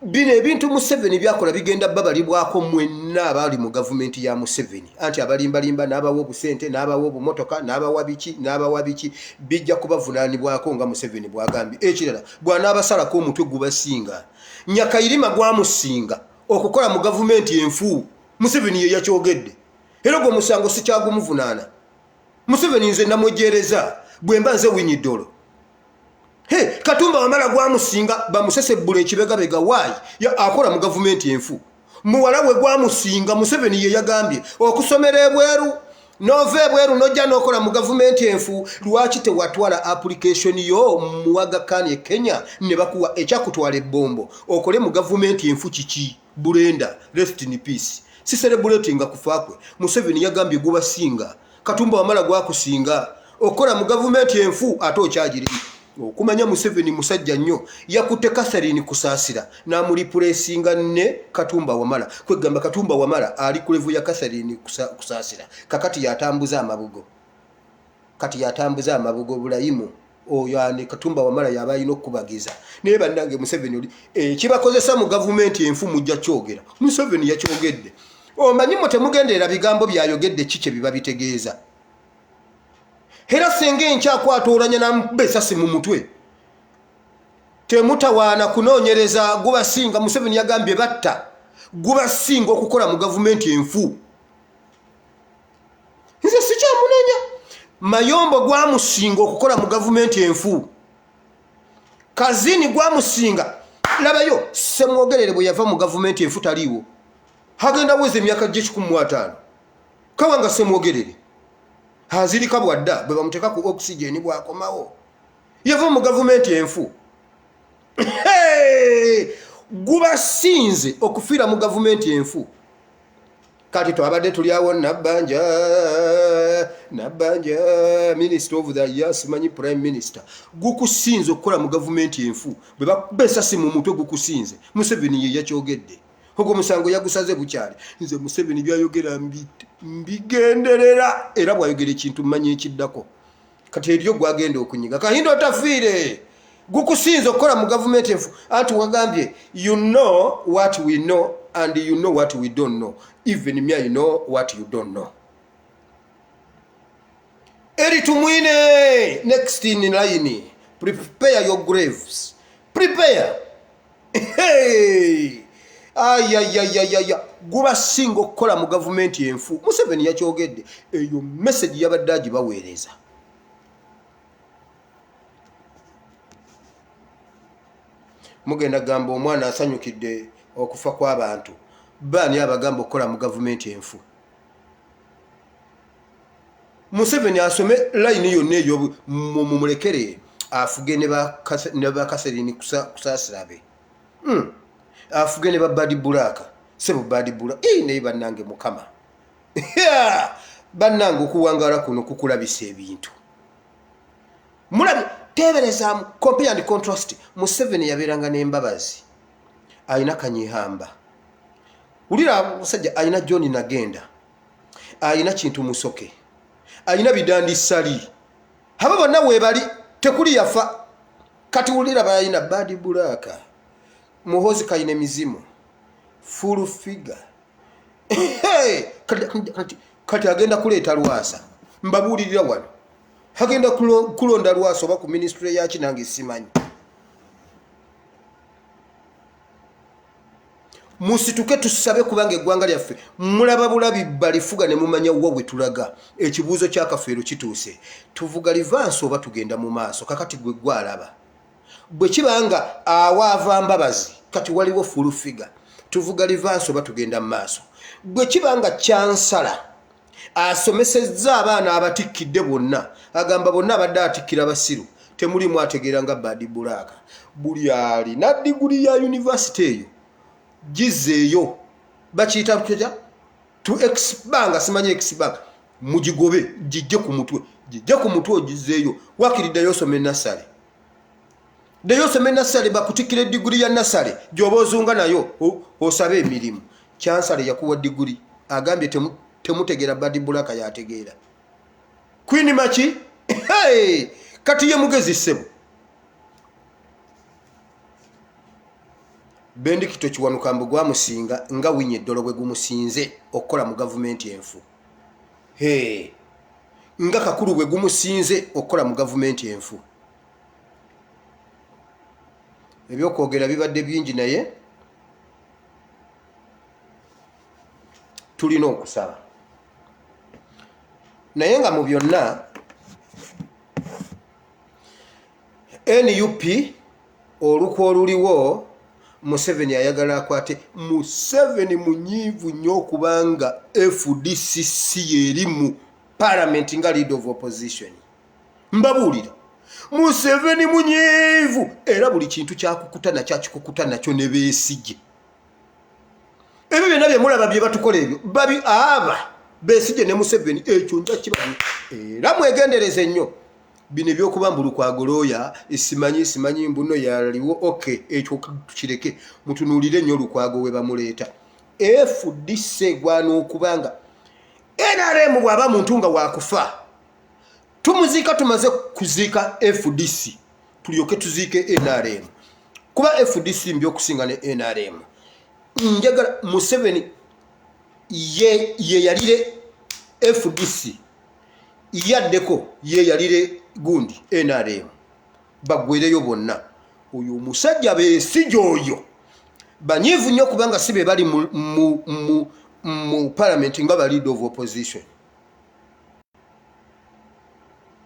[SPEAKER 1] Bino ebintu Museveni byakola bigenda babalibwako mwenna abali mu gavumenti ya Museveni. Anti abalimbalimba n'abawa obusente n'abawa obumotoka n'abawa biki bijja kubavunaanibwako nga Museveni bwagambye. Ekirala bw'anaabasalako omutwe gubasinga. Nyakayirima gwamusinga okukola mu gavumenti enfu. Museveni ye yakyogedde. Era gwe musango sikyagumuvunaana. Museveni nze namwejereza bwe mba nze Winnie-Dolo. Katumba Wamala gwamusinga bamusesebbula ekibegabega waayi akola mu gavumenti enfu. Muwala we gwamusinga Museveni ye yagambye okusomera ebweru nova ebweru nojja n'okola mu gavumenti enfu. Lwaki tewatwala application yo muwaga kani Kenya ne bakuwa ekyakutwala ebbombo okole mu gavumenti enfu kiki? Bulenda rest in peace. Si celebrating kufaakwe. Museveni yagambye gubasinga. Katumba Wamala gwakusinga okola mu gavumenti enfu ate okyagiri. Okumanya Museveni musajja nnyo yakutte Catherine Kusaasira n'amulipulesinga ne Katumba Wamala. Kwegamba Katumba Wamala ali ku level ya Catherine Kusaasira. Kakati yatambuza amabugo. Kati yatambuza amabugo bulayimu. Oyo ane Katumba Wamala yabayina okubagiza. Naye bannange Museveni oli kibakozesa mu gavumenti enfu mujja kyogera. Museveni yakyogedde. Omanyi mo temugenderera bigambo byayogedde kike biba bitegeeza. Hera senge nkyakwata olanya nambesasi mu mutwe. Temutawaana kunoonyereza gubasinga. Museveni yagambye batta gubasinga okukola mu gavumenti enfu. Nze sikyamunenya. Mayombo gwamusinga okukola mu gavumenti enfu. Kazini gwamusinga. Labayo semwogerere bwe yava mu gavumenti enfu taliiwo. Hagenda weze emyaka gye 15. Kawanga semwogerere. Hazirika bwadda bwe bamuteka ku oxygen bwakomawo. Yava mu gavumenti enfu. Gubasinze okufiira mu gavumenti enfu. Kati twabadde tulyawo Nabbanja Minister of the Year simanyi Prime Minister. Gukusinze okukola mu gavumenti enfu. Bwe bakubesasi mu mutwe gukusinze. Museveni ye yakyogedde. Ogwo musango yagusaze bukyali. Nze Museveni byayogera mbigenderera era bwayogera ekintu mmanyi ekiddako. Kati eryo gwagenda okunyiga. Kahindo tafiire. Gukusinze okukola mu gavumenti enfu. Anti wagambye you know what we know and you know what we don't know. Even me I know what you don't know. Eri tumwine next in line. Prepare your graves. Prepare. Hey. Ayayayayaya gubasinga okukola mu gavumenti enfu. Museveni yakyogedde. Eyo message yabadde agibaweereza. Mugenda gamba omwana asanyukidde okufa kw'abantu. Baani abagamba okukola mu gavumenti enfu. Museveni asome line yonna eyo mumulekere afuge ne ba Catherine Kusaasira be. Afuge ne ba Badi Bulaka. Sebo Badi Bulaka. Naye bannange Mukama. Bannange okuwangala kuno kukulabisa ebintu. Mulabi tebereza compare and contrast. Museveni yabeeranga n'embabazi. Ayina Kanyihamba. Ulira musajja ayina John Nagenda. Ayina Kintu Musoke. Ayina Bidandi Sali. Abo bonna weebali tekuli yafa. Kati ulira bayina Badi Bulaka. Muhozi kayine mizimu. Full figure. Kati agenda kuleeta Lwasa. Mbabuulirira wano. Agenda kulonda Lwasa oba ku ministry ya Kinange simanyi. musituke tusabe kubanga eggwanga lyaffe mulaba bulabi balifuga ne mumanya wa bwe tulaga ekibuuzo ky'akafeero kituuse tuvuga livansi oba tugenda mu maaso kakati gwe gwalaba bwe kibanga awaava mbabazi kati waliwo fulufiga tuvuga livansi oba tugenda mu maaso bwe kibanga kyansala asomesezza abaana abatikkidde bonna agamba bonna abadde atikkira basiru temulimu ategeera nga Badi Bulaka buli alina diguli ya yunivasite eyo gizeeyo bakiyita kutya tu expanga simanyi expanga mugigobe gijje ku mutwe ogizeeyo wakiriddeyo osome nasale deyo osome nasale bakutikira diguli ya nasale gyoba ozunga nayo osabe emirimu kyansale yakuwa diguli agambye temutegeera Badi Bulaka yategeera Queen Machi hey! Kati ye mugezi ssebo Bendikito Kiwanuka mbu gwamusinga nga winye eddolo bwe gumusinze okukola mu gavumenti enfu hey! Nga Kakulu bwe gumusinze okukola mu gavumenti enfu ebyokwogera bibadde bingi naye tulina okusaba naye nga mu byonna NUP olukwa oluliwo Museveni ayagala akwate Museveni munyiivu nnyo okubanga FDCC eri mu parliament nga leader of opposition mbabuulira Museveni munyiivu era buli kintu kyakukutana kyakikukutana kyo ne Besigye ebyo byonna bye mulaba bye batukola ebyo babi aba Besigye ne Museveni ekyo nja kibabi era mwegendereze nnyo bino ebyokuba mbu Lukwago simanyi mbuno yaliwo okay ekyo tukireke mutunuulire nnyo Lukwago we bamuleeta FDC gwana okubanga NRM bw'aba muntu nga wakufa tumuziika tumaze kuziika FDC tulyoke tuziike NRM kuba FDC mbyo kusinga ne NRM njagala Museveni ye yalire FDC yaddeko ye yalire gundi NRM bagwereyo bonna oyo musajja Besigye oyo banyivu nnyo kubanga sibe bali mu parliament nga ba leader of opposition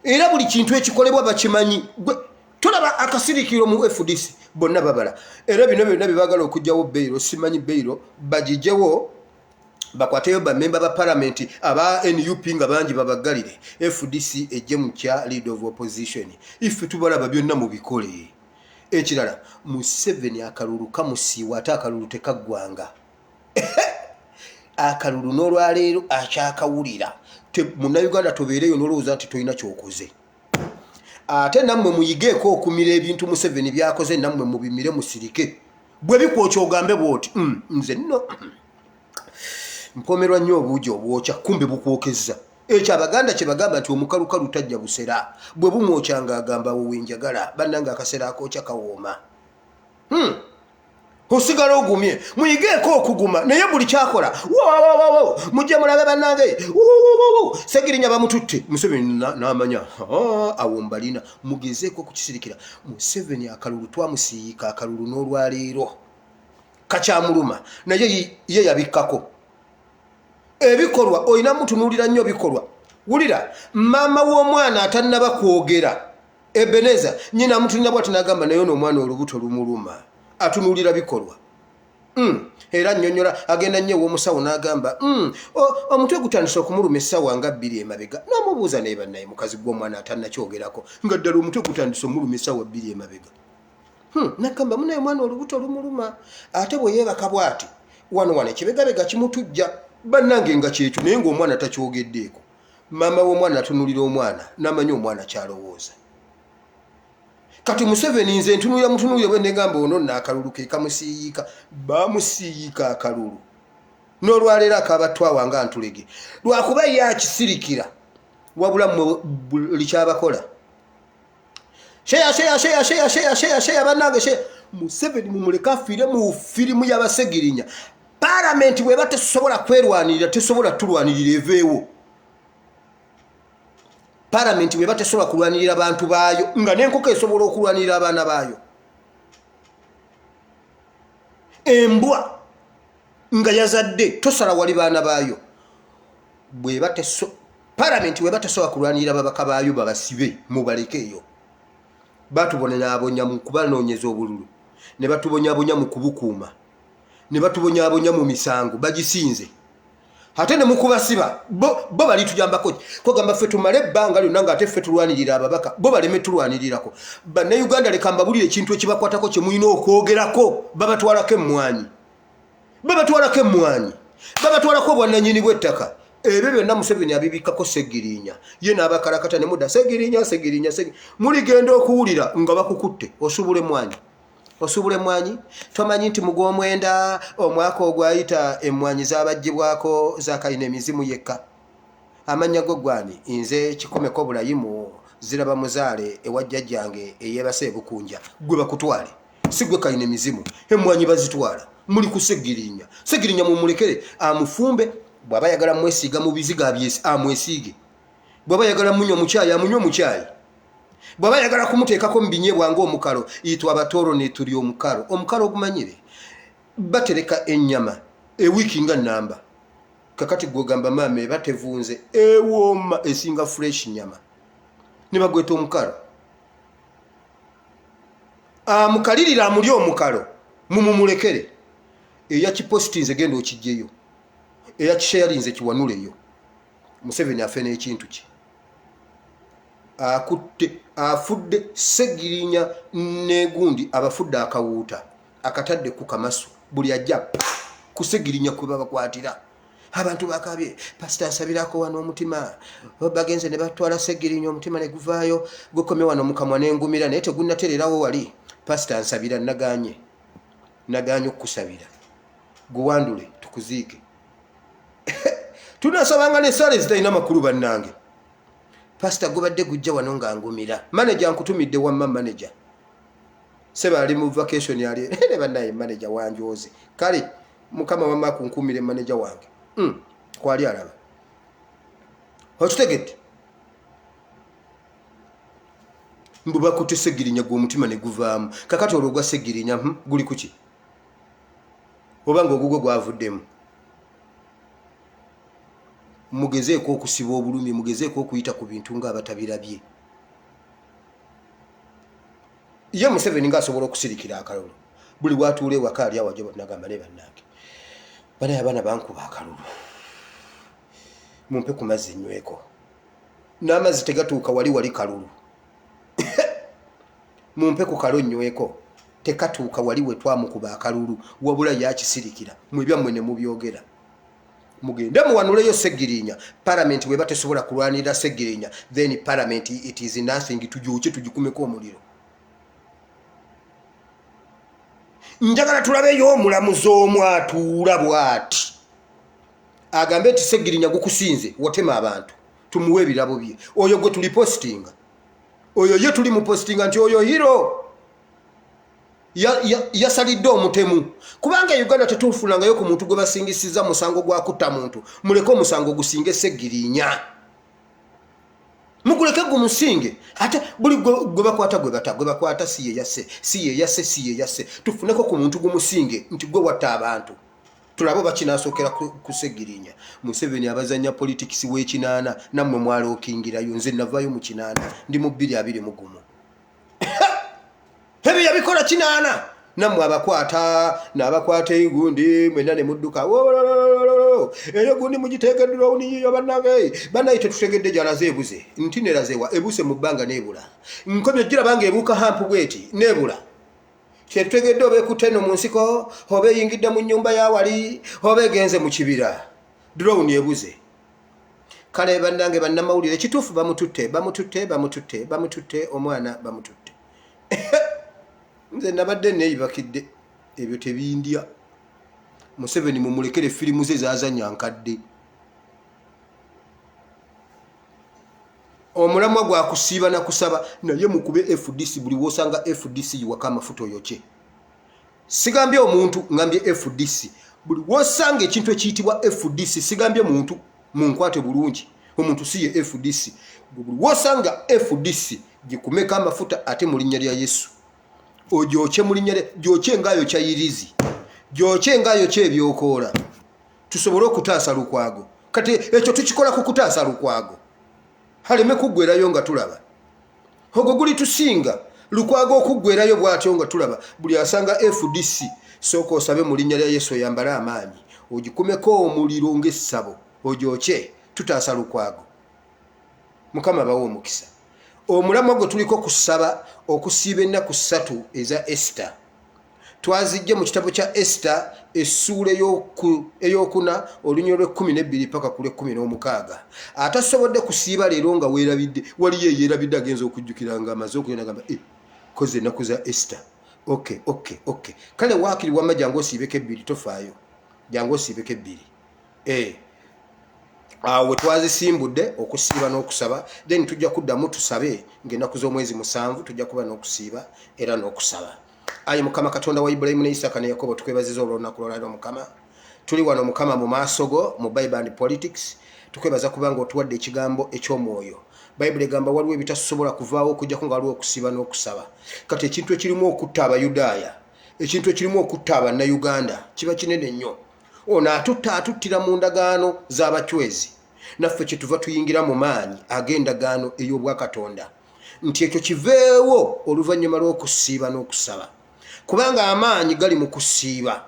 [SPEAKER 1] era buli kintu ekikolebwa bakimanyi tulaba akasirikiro mu FDC bonna babala era bino byonna bibagala okujjawo Beiro simanyi Beiro bajijewo bakwateyo ba member ba parliament aba NUP nga bangi babagalire FDC ejje mu kya leader of opposition if tubalaba byonna mu bikole ekirala Museveni akalulu kamusiiwa ate akalulu tekaggwanga akalulu n'olwaleero akyakawulira munnayuganda tobeereyo n'olowooza nti tolina kyokoze ate nammwe muyigeeko okumira ebintu Museveni byakoze nammwe mubimire musirike bwe bikwokya ogambe bw'oti nze nno mpomerwa nnyo obuugi obwokya kumbe bukwokezza ekyo Abaganda kye bagamba nti omukalukalu tajja busera bwe bumwokya ng'agamba wowe njagala bannange akaseera akookya kawooma osigala ogumye muyigeeko okuguma naye buli kyakola mujje mulabe bannange Segirinya bamututte Museveni n'amanya awo mbalina mugezeeko kukisirikira Museveni akalulu twamusiiyika akalulu n'olwaleero kakyamuluma naye ye yabikkako ebikolwa oyina mutunuulira nnyo bikolwa wulira maama w'omwana atannaba kwogera Ebeneza nyina mutulina bw'ati n'agamba naye n'omwana olubuto lumuluma atunuulira bikolwa era nnyonnyola agenda nnyo ew'omusawo n'agamba omutwe gutandise okumuluma essaawa nga 2 emabega n'omubuuza naye bannaye mukazi gw'omwana atannakyogerako nga ddala omutwe gutandise omuluma essaawa 2 emabega n'agamba munaye omwana olubuto lumuluma ate bwe yeebaka bw'ati wano ekibegabega kimutujja bannange nga kyekyo naye ng'omwana takyogeddeeko maama w'omwana atunuulira omwana n'amanya omwana kyalowooza kati Museveni nze mutunuulira bwe negamba ono n'akalulu ke kamusiiyika bamusiiyika akalulu n'olwaleero akabatwawa nga ntulege lwakuba ye akisirikira wabula buli kyabakola sheya bannange sheya Museveni mumuleka afiire mu firimu y'Abasegirinya parliament bweba tesobola kwerwanirira tesobola tulwanirira eveewo parliament bweba tesobola kulwanirira abantu baayo nga n'enkoko esobola okulwanirira abaana baayo embwa nga yazadde tosala wali baana baayo parliament bwe batasobola kulwanirira babaka baayo babasibe mubaleke eyo batubonyabonya mu kubanoonyeza obululu ne batubonyabonya mu kubukuuma ne batubonyabonya mu misango bagisinze ate ne mukubasiba bo bali tujambako kogamba ffe tumale ebbanga lyonna ng'ate ffe tulwanirira ababaka bo baleme tulwanirirako bannayuganda leka mbabulire ekintu ekibakwatako kye mulina okwogerako babatwalako emmwanyi babatwalako obwannannyini bw'ettaka ebyo byonna Museveni abibikako Ssegiriinya ye n'abakalakata ne mudda Ssegiriinya muligenda okuwulira nga bakukutte osubula emmwanyi tomanyi nti mu gw'omwenda omwaka ogwayita emmwanyi zabaggyibwako zakayina emizimu yekka amannya go gwani nze kikomeko bulayimu ziraba muzaale ewa jjajjange eyeebase ebukunja gwe bakutwale si gwe kayina emizimu emmwanyi bazitwala muli ku Ssegiriinya mumulekere amufumbe bw'aba yagala mwesiiga mu biziga byesi amwesiige bw'aba yagala munywa omukyayi amunywa omukyayi bw'aba yagala kumuteekako mu binyeebwa ng'omukalo itwa abatooro ne tuli omukalo ogumanyire batereka ennyama ewiiki nga nnamba kakati gwogamba maama eba tevunze ewooma esinga fresh nyama ne bagweta omukalo amukalirira amuli omukalo mumulekere eyakipositinze genda okijjeyo eyakisharinze kiwanuleyo Museveni afe n'ekintu kye afudde Ssegiriinya n'egundi abafudde akawuuta akatadde ku kamasu buli ajja ku Ssegiriinya kwe babakwatira abantu bakabye pasita asabirako wano omutima bagenze ne batwala Ssegiriinya omutima ne guvaayo gukomye wano mukamwa n'engumira naye tegunnatererawo wali pasita ansabira naganye okukusabira guwandule tukuziike tunasabanga n'essaala ezitalina makulu bannange pasita gubadde gujja wano ng'angumira manager nkutumidde wamma manager seba ali mu vacation yali ne bannaye manager wanjoze kale mukama wamma kunkumire manager wange kwali alaba okitegedde mbuba kutte Ssegiriinya gwe omutima ne guvaamu kakati olwo gwa Ssegiriinya guli kuki obanga ogugwe gwavuddemu mugezeeko okusiba obulumi mugezeeko okuyita ku bintu ng'abatabirabye ye Museveni ng'asobola okusirikira akalulu buli watuula ewaka ali awajo nagamba ne bannange banaye abaana bankuba akalulu mumpe ku mazzi nyweko n'amazzi tegatuuka wali kalulu mumpe ku kalo nyweko tekatuuka wali we twamukuba akalulu wabula yakisirikira mwebyammwe ne mubyogera mugende muwanuleyo Ssegiriinya parliament we batesobola kulwanirira Ssegiriinya then parliament it is nothing tujuuche tugikumeko omuliro njagala tulabeyo omulamuzi omu atuula bw'ati agambe nti Ssegiriinya gukusinze watema abantu tumuwe ebirabo bye oyo gwe tulipostinga oyo ye tuli mupostinga nti oyo hero yasalidde omutemu kubanga Uganda tetufunangayo ku muntu gwe basingisiza musango gwa kutta muntu muleke omusango gusinge Ssegiriinya muguleke gumusinge ate buli gwe bakwata si yeyase tufuneko ku muntu gumusinge nti gwe watta abantu tulabo bakinasookera ku Ssegiriinya Museveni abazanya politics w'ekinaana nammwe mwalookingirayo nze navaayo mu kinaana ndi mu 221 ebyo yabikola kinaana nammwe abakwata engundi mwena ne mudduka eyo gundi mugiteekeddwa uniyo bannaye tetutegedde gyalaze ebuze nti nerazewa ebuse mu bbanga neebula nkomyo girabanga ebuuka hampu bweti neebula kyetutegedde oba ekutte eno mu nsiko oba eyingidde mu nnyumba yawali oba egenze mu kibira drowni ebuze kale bannange bannamawulire kituufu bamututte omwana bamututte nze nabadde neeyibakidde ebyo tebindya Museveni mumulekere firimu ze zazanya nkadde omulamwa gwa kusiiba na kusaba naye mukube FDC buli wosanga FDC yiwaka amafuta oyokye sigambye omuntu ngambye FDC buli wosanga ekintu ekiyitibwa FDC sigambye muntu munkwate bulungi omuntu siye FDC buli wosanga FDC gikumeka amafuta ate mu linnya lya Yesu ojoche mu linnya gyokye ngayo kyayirizi gyokye ngayo kyebyokoola tusobole okutaasa Lukwago. Kati ekyo tukikola ku kutaasa Lukwago haleme kuggwerayo nga tulaba. Ogwo guli tusinga Lukwago okuggwerayo bw'atyo nga tulaba. Buli asanga FDC sooka osabe mu linnya lya Yesu oyambale amaanyi ogikumeko omuliro ng'essabo ogyokye tutaasa Lukwago. Mukama bawo omukisa. Omulamwa gwe tuliko kusaba okusiiba ennaku 3 eza Esther. Twazijja mu kitabo kya Esther essuula ey'okuna olunyiro lw'12 paka ku lw'16. Atasobodde kusiiba leero nga weerabidde waliyo eyeerabidde agenza okujjukira nga amaze okugenda gamba koze ennaku za Esther. Okay. Kale waakiri wamma jangu osiibeko 2 tofaayo. Jangu osiibeko 2. Awo twazisimbudde okusiiba n'okusaba then tujja kuddamu tusabe ng'ennaku z'omwezi 7 tujja kuba n'okusiiba era n'okusaba. Ayi Mukama Katonda wa Ibrahimu ne Isaka ne Yakobo tukwebaziza olw'olunaku lw'olwaleero Mukama. Tuli wano Mukama mu maaso go mu Bible and Politics. Tukwebaza kubanga otuwadde ekigambo eky'omwoyo. Bible egamba waliwo ebitasobola kuvaawo okujjako nga waliwo okusiiba n'okusaba. Kati ekintu ekirimu okutta Abayudaaya, ekintu ekirimu okutta Abannayuganda kiba kinene nnyo. Ono atuttira mu ndagaano z'abachwezi. Naffe kyetuva tuyingira mu maanyi ag'endagaano ey'obwakatonda. Nti ekyo kiveewo oluvannyuma lw'okusiiba n'okusaba. Kubanga amaanyi gali mu kusiiba.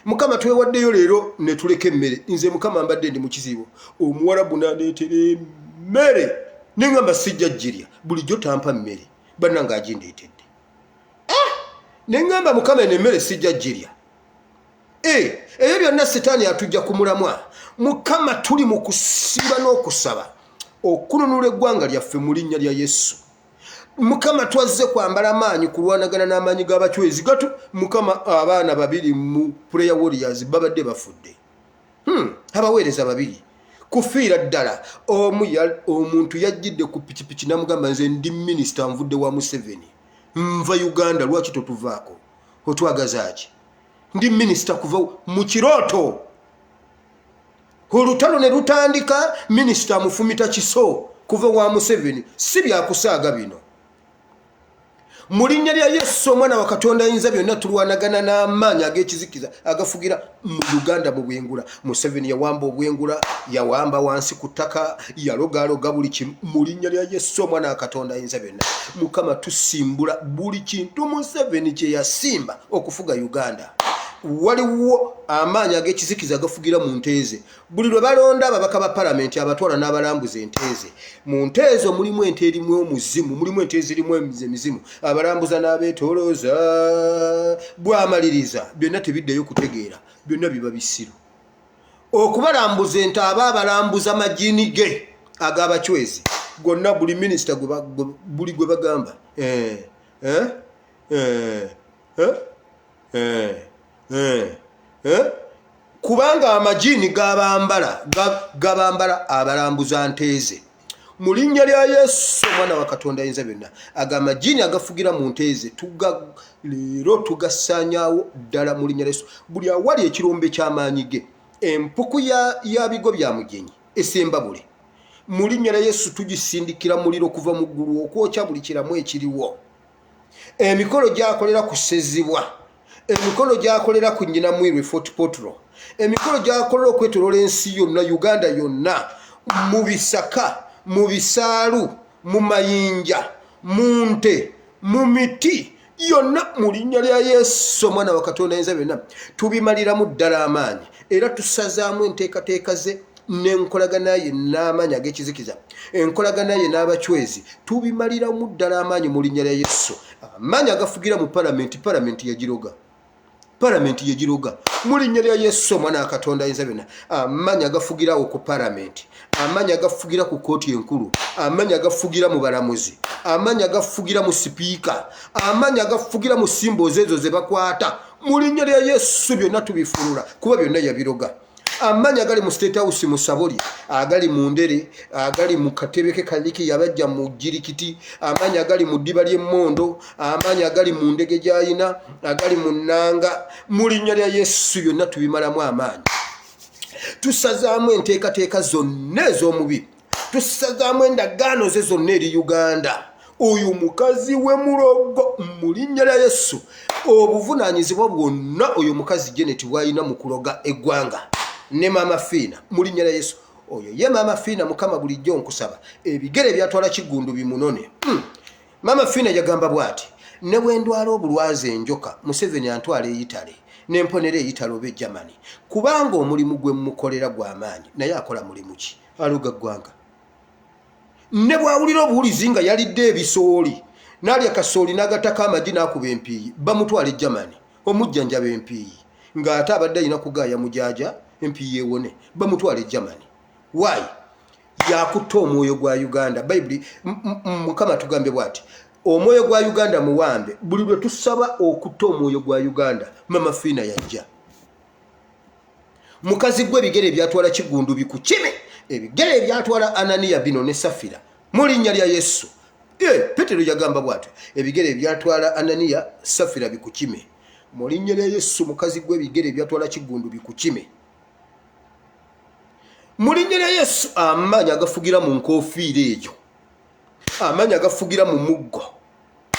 [SPEAKER 1] Mukama twewaddeyo leero ne tuleka emmere. Nze Mukama mbadde ndi mu kizibu. Omuwarabu n'andeetera emmere. Nengamba sijja jirya. Bulijjo tampa mmere. Bannange agindeetedde. Nengamba Mukama n'emmere sijja jirya. Ebyo byonna Setaani atujja ku mulamwa. Mukama tuli mu kusiiba n'okusaba okununula eggwanga lyaffe mu linnya lya Yesu. Mukama twazze kwambala amaanyi kulwanagana n'amaanyi g'abachwezi gatu. Mukama abaana 2 mu prayer warriors babadde bafudde. Abaweereza 2 kufiira ddala. Omuntu yajjidde ku pikipiki namugamba nze ndi minisita nvudde wa Museveni. Nva Uganda lwaki totuvaako? Otwagaza ki? Ndi minisita kuva mu kirooto. Olutalo ne lutandika minisita amufumita kiso kuva wa Museveni. Si byakusaaga bino. Mu linnya lya Yesu omwana wa Katonda ayinza byonna tulwanagana n'amaanyi ag'ekizikiza agafugira mu Uganda mu bwengula. Museveni yawamba obwengula, yawamba wansi ku ttaka, yalogaloga buli kimu. Mu linnya lya Yesu omwana wa Katonda ayinza byonna Mukama tusimbula buli kintu Museveni kye yasimba okufuga Uganda. Waliwo amaanyi ag'ekizikiza agafugira mu nteeze. Buli lwe balonda ababaka ba palamenti abatwala n'abalambuza enteeze. Mu nteezo mulimu ente erimu omuzimu, mulimu enteeze erimu emizimu. Abalambuza n'abeetolooza bwamaliriza byonna tebiddeyo kutegeera. Byonna biba bisiru. Okubalambuza ente abalambuza majini ge ag'abachwezi. Gonna buli minisita buli gwe bagamba. Kubanga amajini gabambala abalambuza nteeze. Mu linnya lya Yesu omwana wa Katonda ayinza byonna agamajini agafugira mu nteeze leero tugasaanyaawo ddala mu linnya lya Yesu. Buli awali ekirombe ky'amaanyi ge empuku ya bigo bya mugenyi esemba bule. Mu linnya lya Yesu tugisindikira muliro kuva mu ggulu okwokya buli kiramu ekiriwo. Emikolo gyakolera kusezibwa. Emikolo gyakolera ku nnyina mwirwe Fort Portal. Emikolo gyakolera okwetoloola ensi yonna Uganda yonna mu bisaka, mu bisaalu, mu mayinja, mu nte, mu miti yonna mu linnya lya Yesu omwana wa Katonda ayinza byonna tubimaliramu ddala amaanyi era tusazaamu enteekateeka ze n'enkolagana ye n'amaanyi ag'ekizikiza. Enkolagana ye n'abachwezi tubimaliramu ddala amaanyi mu linnya lya Yesu. Amaanyi agafugira mu palamenti yagiroga. Palamenti yegiroga mu linnya lya Yesu omwana wa Katonda ayinza byonna. Amaanyi agafugirawo ku palamenti, amaanyi agafugira ku kooti enkulu, amaanyi agafugira mu balamuzi, amaanyi agafugira mu sipiika, amaanyi agafugira mu simboozi ezo ze bakwata. Mu linnya lya Yesu byonna tubifulula kuba byonna yabiroga. Amaanyi agali mu State House mu Saboli, agali mu Ndere, agali mu katebe ke Kaliki yabajja mu Jirikiti, amaanyi agali mu ddiba ly'emmondo, amaanyi agali mu ndege gy'ayina, agali mu nnanga. Mu linnya lya Yesu byonna tubimalamu amaanyi. Tusazaamu enteekateeka zonna ez'omubi. Tusazaamu endagaano ze zonna eri Uganda. Oyo mukazi we mulogo mu linnya lya Yesu. Obuvunaanyizibwa bwonna oyo mukazi Janet bw'alina mu kuloga eggwanga ne Mama Fina mu linnya lya Yesu. Oyo ye Mama Fina Mukama bulijjo nkusaba ebigere byatwala Kigundu bimunone. Mama Fina yagamba bw'ati, ne bwe ndwala obulwazi enjoka Museveni antwala eyitale n'emponera eyitale oba Germany kubanga omulimu gwe mukolera gw'amaanyi naye akola mulimu ki aluga ggwanga. Ne bwawulira obuwulizi nga yalidde ebisooli n'alya kasooli n'agatako amagi n'akuba empiiyi bamutwala Germany omujjanjaba empiiyi ng'ate abadde alina kugaaya mujaja empiiyi ewone bamutwala Germany. Why? Yakutta omwoyo gwa Uganda. Bayibuli Mukama tugambe bw'ati, omwoyo gwa Uganda muwambe. Buli lwe tusaba okutta omwoyo gwa Uganda Mama Fina yajja. Mukazi gwe ebigere byatwala Kigundu bikukime, ebigere ebyatwala Anania bino ne Safira mu linnya lya Yesu. Petero yagamba bw'atyo, ebigere byatwala Anania Safira bikukime mu linnya lya Yesu. Mukazi gwe ebigere byatwala Kigundu bikukime mu linnya lya Yesu. Amaanyi agafugira mu nkofiira eyo, amaanyi agafugira mu muggo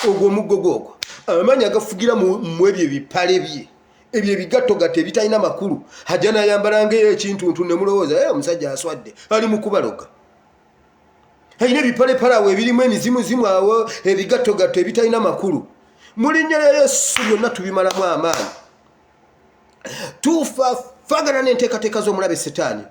[SPEAKER 1] ogwo omuggo gwogwo, amaanyi agafugira mu ebyo ebipale bye ebyo ebigattogato ebitalina makulu ajja n'ayambalanga ekintuntu ne mulowooza omusajja aswadde ali mu kubaloga. Alina ebipalepale awo ebirimu emizimuzimu awo ebigattogato ebitalina makulu. Mu linnya lya Yesu byonna tubimalamu amaanyi. Tufaagana n'enteekateeka z'omulabe Setaani.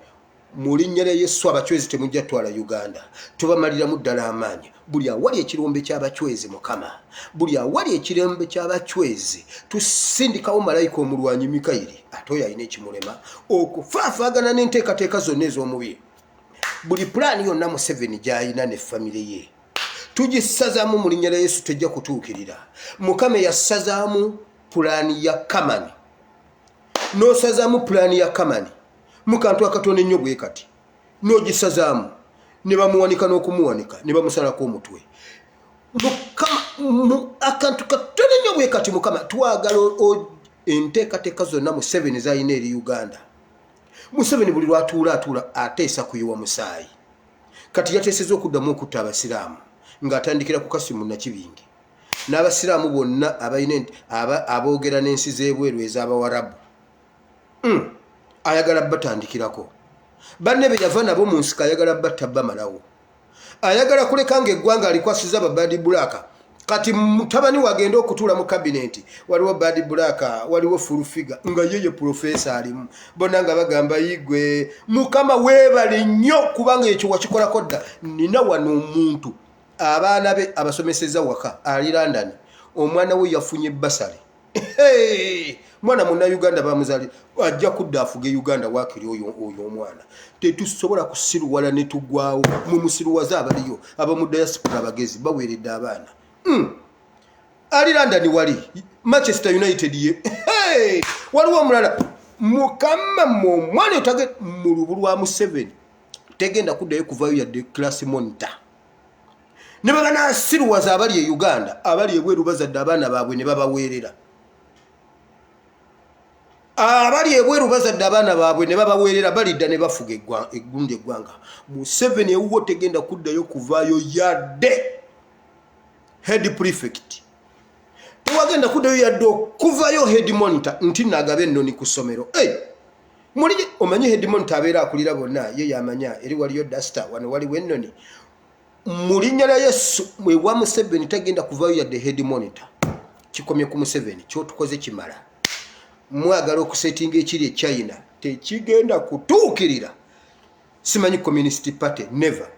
[SPEAKER 1] Mu linnya lya Yesu abachwezi temujja twala Uganda. Tubamaliramu ddala amaanyi. Buli awali ekirombe ky'abachwezi Mukama, buli awali ekirombe ky'abachwezi tusindikawo malayika omulwanyi Mikayiri ate oyo alina ekimulema okufaafaagana n'enteekateeka zonna ez'omubiri. Buli pulaani yonna Museveni gy'alina ne famire ye tugisazaamu mu linnya lya Yesu tejja kutuukirira. Mukama yasazaamu pulaani ya Kamani n'osazaamu pulaani ya Kamani mu kantu akatono ennyo bwe kati n'ogisazaamu ne bamuwanika n'okumuwanika ne bamusalako omutwe. Mukama mu akantu katono ennyo bwe kati Mukama twagala enteekateeka zonna Museveni z'alina eri Uganda. Museveni buli lwatuula ateesa kuyiwa musaayi. Kati yateeseza okuddamu okutta abasiraamu ng'atandikira ku Kasimu Nakibinge n'abasiraamu bonna aboogera n'ensi z'ebweru ez'Abawarabu. Ayagala batandikirako. Banne be yava nabo mu nsika ayagala batta bamalawo. Ayagala kuleka ng'eggwanga alikwasiza Badi Bulaka. Kati mutabani wagenda okutuula mu kabineti waliwo Badi Bulaka, waliwo Furufiga nga yeye profesa alimu. Bonna nga bagamba yigwe Mukama weebale nnyo kubanga ekyo wakikolako dda. Nina wano omuntu abaana be abasomeseza waka ali London. Omwana we yafunye basale. Mwana muna Uganda bamuzali ajja kudda afuge Uganda wakiri oyo omwana. Tetusobola kusiruwala ne tugwawo mu musiruwaza abaliyo abamu diaspora bagezi baweredde abaana. Ali London wali Manchester United ye. Waliwo omulala Mukama mwana otage mu lubulwa mu 7 tegenda kuddayo kuvayo yadde class monitor. Ne bagana siruwaza abali e Uganda abali ebweru bazadde abaana baabwe ne babaweerera. Abali ebweru bazadde abaana baabwe ne babaweerera balidda ne bafuga eggundi eggwanga. Mu 7 ewuwo tegenda kuddayo kuvaayo yadde head prefect. Tewagenda kuddayo yadde okuvaayo head monitor nti nagabe ennoni ku ssomero. Muli omanyi head monitor abeera akulira bonna ye yamanya eri waliyo duster wano waliwo ennoni. Mu linnya lya Yesu ewa Museveni tagenda kuvaayo yadde head monitor. Kikomye ku Museveni kyotukoze kimala. Mwagala okusetinga ekiri e China tekigenda kutuukirira. Simanyi Communist Party never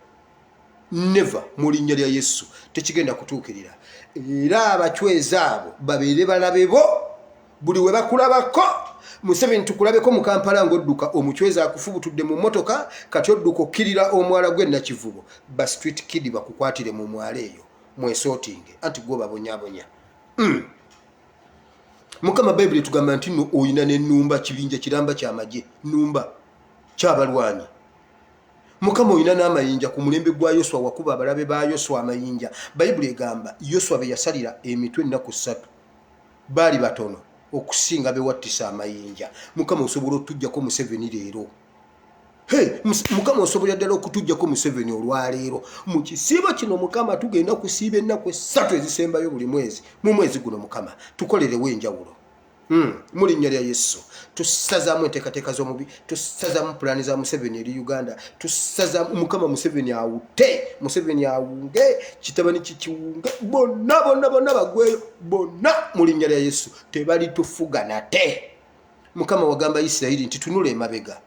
[SPEAKER 1] mu linnya lya Yesu tekigenda kutuukirira. Era abachwezi abo babeere balabe bo buli we bakulabako. Museveni tukulabeko mu Kampala ng'odduka omuchwezi akufubutudde mu motoka kati odduka okkirira omwala gwe Nakivubo ba street kid bakukwatire mu mwala eyo mwesotinge anti gwo babonyabonya. Mukama Bible tugamba nti no oyina n'ennumba kibinja kiramba ky'amagye nnumba ky'abalwanyi. Mukama oyina n'amayinja ku mulembe gwa Yoswa wakuba abalabe ba Yoswa amayinja. Bible egamba Yoswa be yasalira emitwe ennaku 3 baali batono okusinga be wattisa amayinja. Mukama osobola otujjako Museveni leero. Mukama osobola ddala okutujjako Museveni olwaleero. Mu kisiibo kino Mukama tugenda kusiiba ennaku 3 ezisembayo buli mwezi. Mu mwezi guno Mukama tukolerewo enjawulo. Mu linnya lya Yesu tusazaamu enteekateeka z'omubi, tusazaamu pulaani za Museveni eri Uganda, tusazaamu Mukama Museveni awute, Museveni awunge, kitabani kikiwunge, bonna bagweyo bonna mu linnya lya Yesu tebalitufuga nate. Mukama wagamba Isirayiri nti tunula emabega,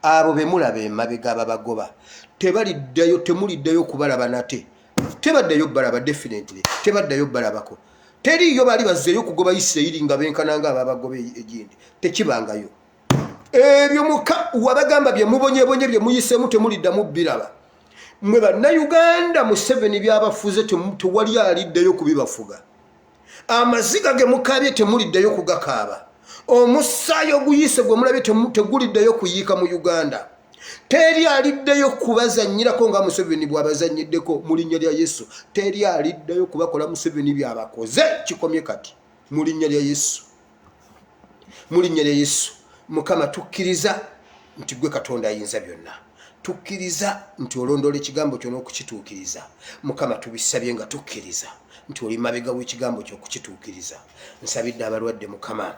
[SPEAKER 1] abo be mulaba emabega ababagoba tebaliddayo, temuliddayo kubalaba nate, tebaddayo balaba, definitely tebaddayo balabako. Teriyo bali bazzeeyo kugoba Isirayiri nga benkananga ababagoba egindi, tekibangayo. Ebyo wabagamba bye mubonyebonye bye muyiseemu temuliddamu biraba. Mwe bannayuganda Museveni byabafuze tewali aliddayo kubibafuga. Amaziga ge mukabye temuliddayo kugakaaba. Omusaayi oguyise gwe mulabye teguliddayo kuyiika mu Uganda. Teri aliddayo kubazannyirako nga Museveni bw'abazannyiddeko mu linnya lya Yesu. Teri aliddayo kubakola Museveni byabakoze. Kikomye kati mu linnya lya Yesu. Mu linnya lya Yesu. Mukama tukkiriza nti gwe Katonda ayinza byonna. Tukkiriza nti olondola ekigambo kyo n'okukituukiriza. Mukama tubisabye nga tukkiriza nti oli mabega w'ekigambo kyo okukituukiriza. Nsabidde abalwadde Mukama,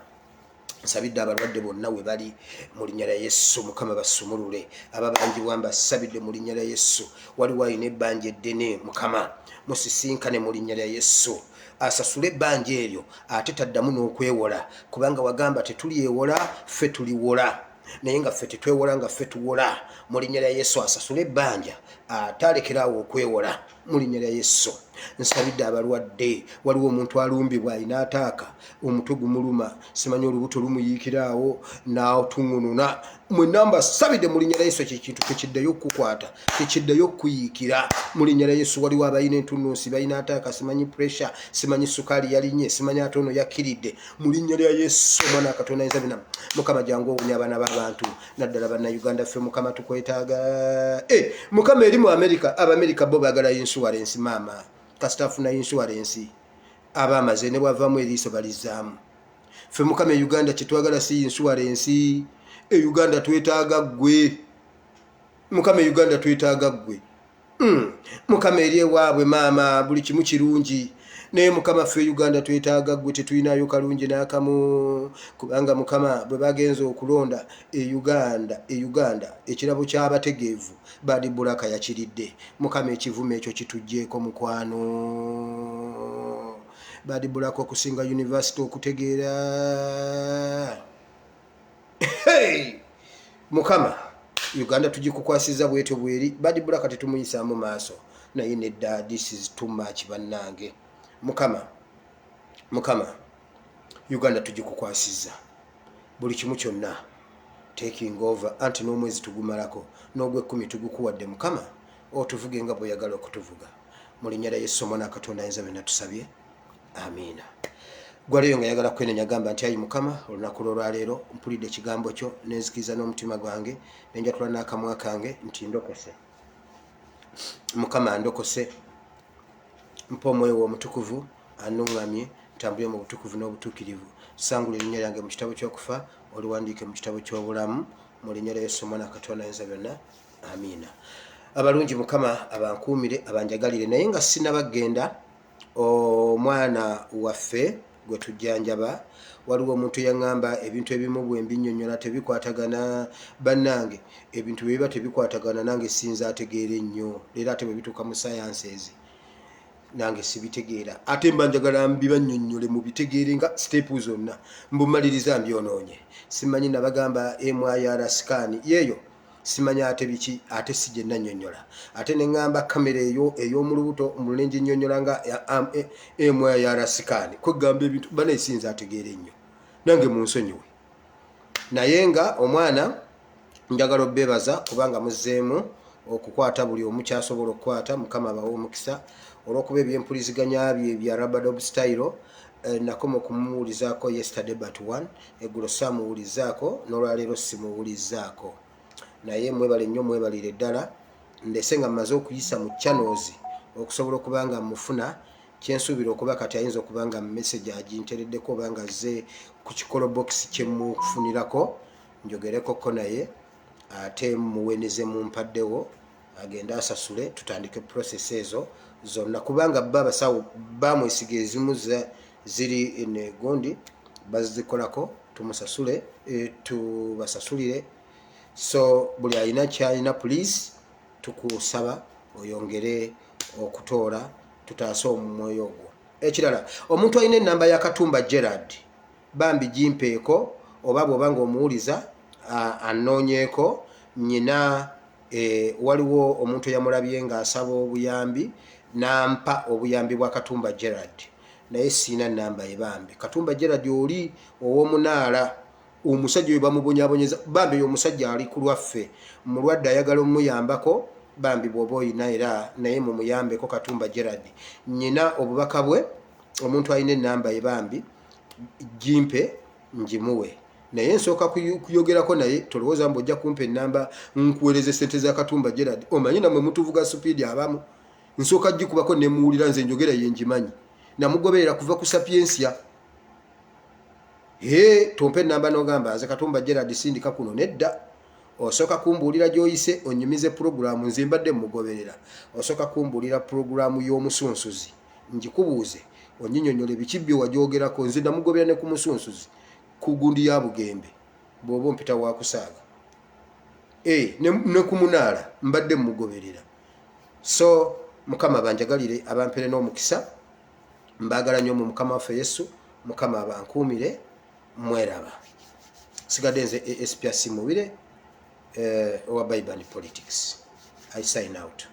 [SPEAKER 1] nsabidde abalwadde bonna we bali mu linnya lya Yesu. Mukama basumulule. Ababanjibwa mbasabidde mu linnya lya Yesu. Waliwo alina ebbanja eddene Mukama musisinkane mu linnya lya Yesu. Asasule ebbanja eryo ate taddamu n'okwewola, kubanga wagamba tetulyewola ffe tuliwola, naye nga ffe tetwewola nga ffe tuwola. Mu linnya lya Yesu asasule ebbanja ate alekeraawo okwewola mu linnya lya Yesu. Nsabidde abalwadde. Waliwo omuntu alumbibwa alina ataaka, omutwe gumuluma, simanyi olubuto lumuyiikiraawo n'otuŋŋununa. Mwenna mbasabidde mu linnya lya Yesu ekintu tekiddayo okukukwata, tekiddayo okuyiikira mu linnya lya Yesu. Waliwo abalina entunnunsi, balina ataaka, simanyi pressure, simanyi sukaali yalinye, simanyi ate ono yakkiridde. Mu linnya lya Yesu Omwana wa Katonda ayinza byonna. Mukama jangu owunya abaana b'abantu, naddala bannayuganda ffe Mukama tukwetaaga. Mukama eri mu Amerika, Abamerika bo baagala insurance maama. Kasita afuna insurance abamaze ne bwavaamu eriiso balizaamu. Ffe Mukama e Uganda kyetwagala si insurance. Uganda twetaaga ggwe. Mukama Uganda twetaaga ggwe. Mukama eri ewaabwe maama buli kimu kirungi, naye Mukama ffe Uganda twetaaga ggwe, tetulinayo kalungi n'akamu. Kubanga Mukama bwe bagenza okulonda Uganda ekirabo ky'abategeevu Badi Bulaka yakiridde. Mukama ekivume ekyo kitugjeeko mukwano. Badi Bulaka okusinga university okutegeera. Mukama Uganda tugikukwasiza bwetyo bweri. Badi Bulaka tetumuyisaamu maaso, naye nedda, this is too much bannange. Mukama Uganda tugikukwasiza buli kimu kyonna, taking over, anti n'omwezi tugumalako, n'ogw'ekkumi tugukuwadde Mukama otuvuge nga bw'oyagala okutuvuga. Mu linnya lya Yesu Omwana wa Katonda ayinza byonna tusabye, amiina. Gwaliyo nga yagala kwenenya gamba nti ayi Mukama olunaku lw'olwaleero mpulidde ekigambo kyo nenzikiriza n'omutima gwange nenjatula n'akamwa kange nti ndokose. Mukama ndokose, mpa omwoyo omutukuvu annuŋŋamye ntambule mu butukuvu n'obutuukirivu. Sangula erinnya lyange mu kitabo ky'okufa, oliwandiike mu kitabo ky'obulamu. Mu linnya lya Yesu Omwana wa Katonda ayinza byonna, amiina. Abalungi Mukama abankuumire, abanjagalire, naye nga sinabagenda omwana waffe gwe tujjanjaba. Waliwo omuntu yaŋŋamba ebintu ebimu bwe mbinnyonnyola tebikwatagana. Bannange ebintu bye biba tebikwatagana nange sinza ategeera ennyo, leero ate bwe bituuka mu sciences nange sibitegeera, ate mba njagala mbibannyonnyole mubitegeere nga stepu zonna, mbumaliriza mbyonoonye. Simanyi nabagamba MIR scan yeeyo simanyi ate biki, ate sijje nannyonnyola. Ate ne ŋŋamba kamera eyo ey'omu lubuto mulule nginnyonnyola nga MIR scan, kwegamba ebintu bana esinza ategeera ennyo, nange munsonyiwe. Naye nga omwana njagala obbeebaza kubanga muzzeemu okukwata buli omu kyasobola okukwata. Mukama abawe omukisa olw'okuba ebyempuliziganya bye bya Rabadob style. Nakoma okumuwulizaako yesterday but one, eggulo saamuwulizaako, n'olwaleero simuwulizaako. Naye mwebale nnyo, mwebalire ddala. Ndese nga mmaze okuyisa mu channels okusobola okuba nga mufuna kyensuubira okuba kati ayinza okuba nga message agintereddeko oba nga azze ku kikolo box kye mufunirako, njogerekoko naye ate muweneze mumpaddewo agenda asasule tutandike process ezo zonna, kubanga bba abasawo bamwesiga ezimu ziri ne gundi bazikolako tumusasule tubasasulire. So buli alina kyalina police tukusaba oyongere okutoola tutaase omwoyo ogwo. Ekirala omuntu alina enamba ya Katumba Gerald bambi gimpeeko oba bw'oba ng'omuwuliza anoonyeeko. Nnyina waliwo omuntu eyamulabye ng'asaba obuyambi n'ampa obuyambi bwa Katumba Gerald naye siina namba ye bambi. Katumba Gerald oli ow'omunaala omusajja oyo bamubonyabonyeza bambi oyo omusajja ali ku lwaffe mulwadde ayagala omuyambako bambi bw'oba oyina era naye mumuyambeko Katumba Gerald. Nnyina obubaka bwe omuntu alina enamba ye bambi gimpe ngimuwe naye nsooka kuyogerako naye tolowooza mbu ojja kumpa ennamba nkuweereze sente za Katumba Gerald. Omanyi namwe mutuvuga supiidi abamu nsooka gikubako ne muwulira nze njogera ye ngimanyi namugoberera kuva ku Sapiensia. Tompa ennamba n'ogamba nze Katumba Gerald sindika kuno nedda. Osooka kumbuulira gy'oyise onyumize puroguramu nze mbadde mugoberera. Osooka kumbuulira puroguramu y'omusunsuzi ngikubuuze onnyinyonnyola biki bye wagyogerako nze namugobera ne ku musunsuzi ku gundi ya Bugembe bw'oba ompita wa kusaaga ne ku munaala mbadde mugoberera. So Mukama banjagalire abampere n'omukisa mbagala nnyo mu Mukama waffe Yesu. Mukama abankuumire mweraba. Sigadde nze ASP Asimubire owa Bible and Politics. I sign out.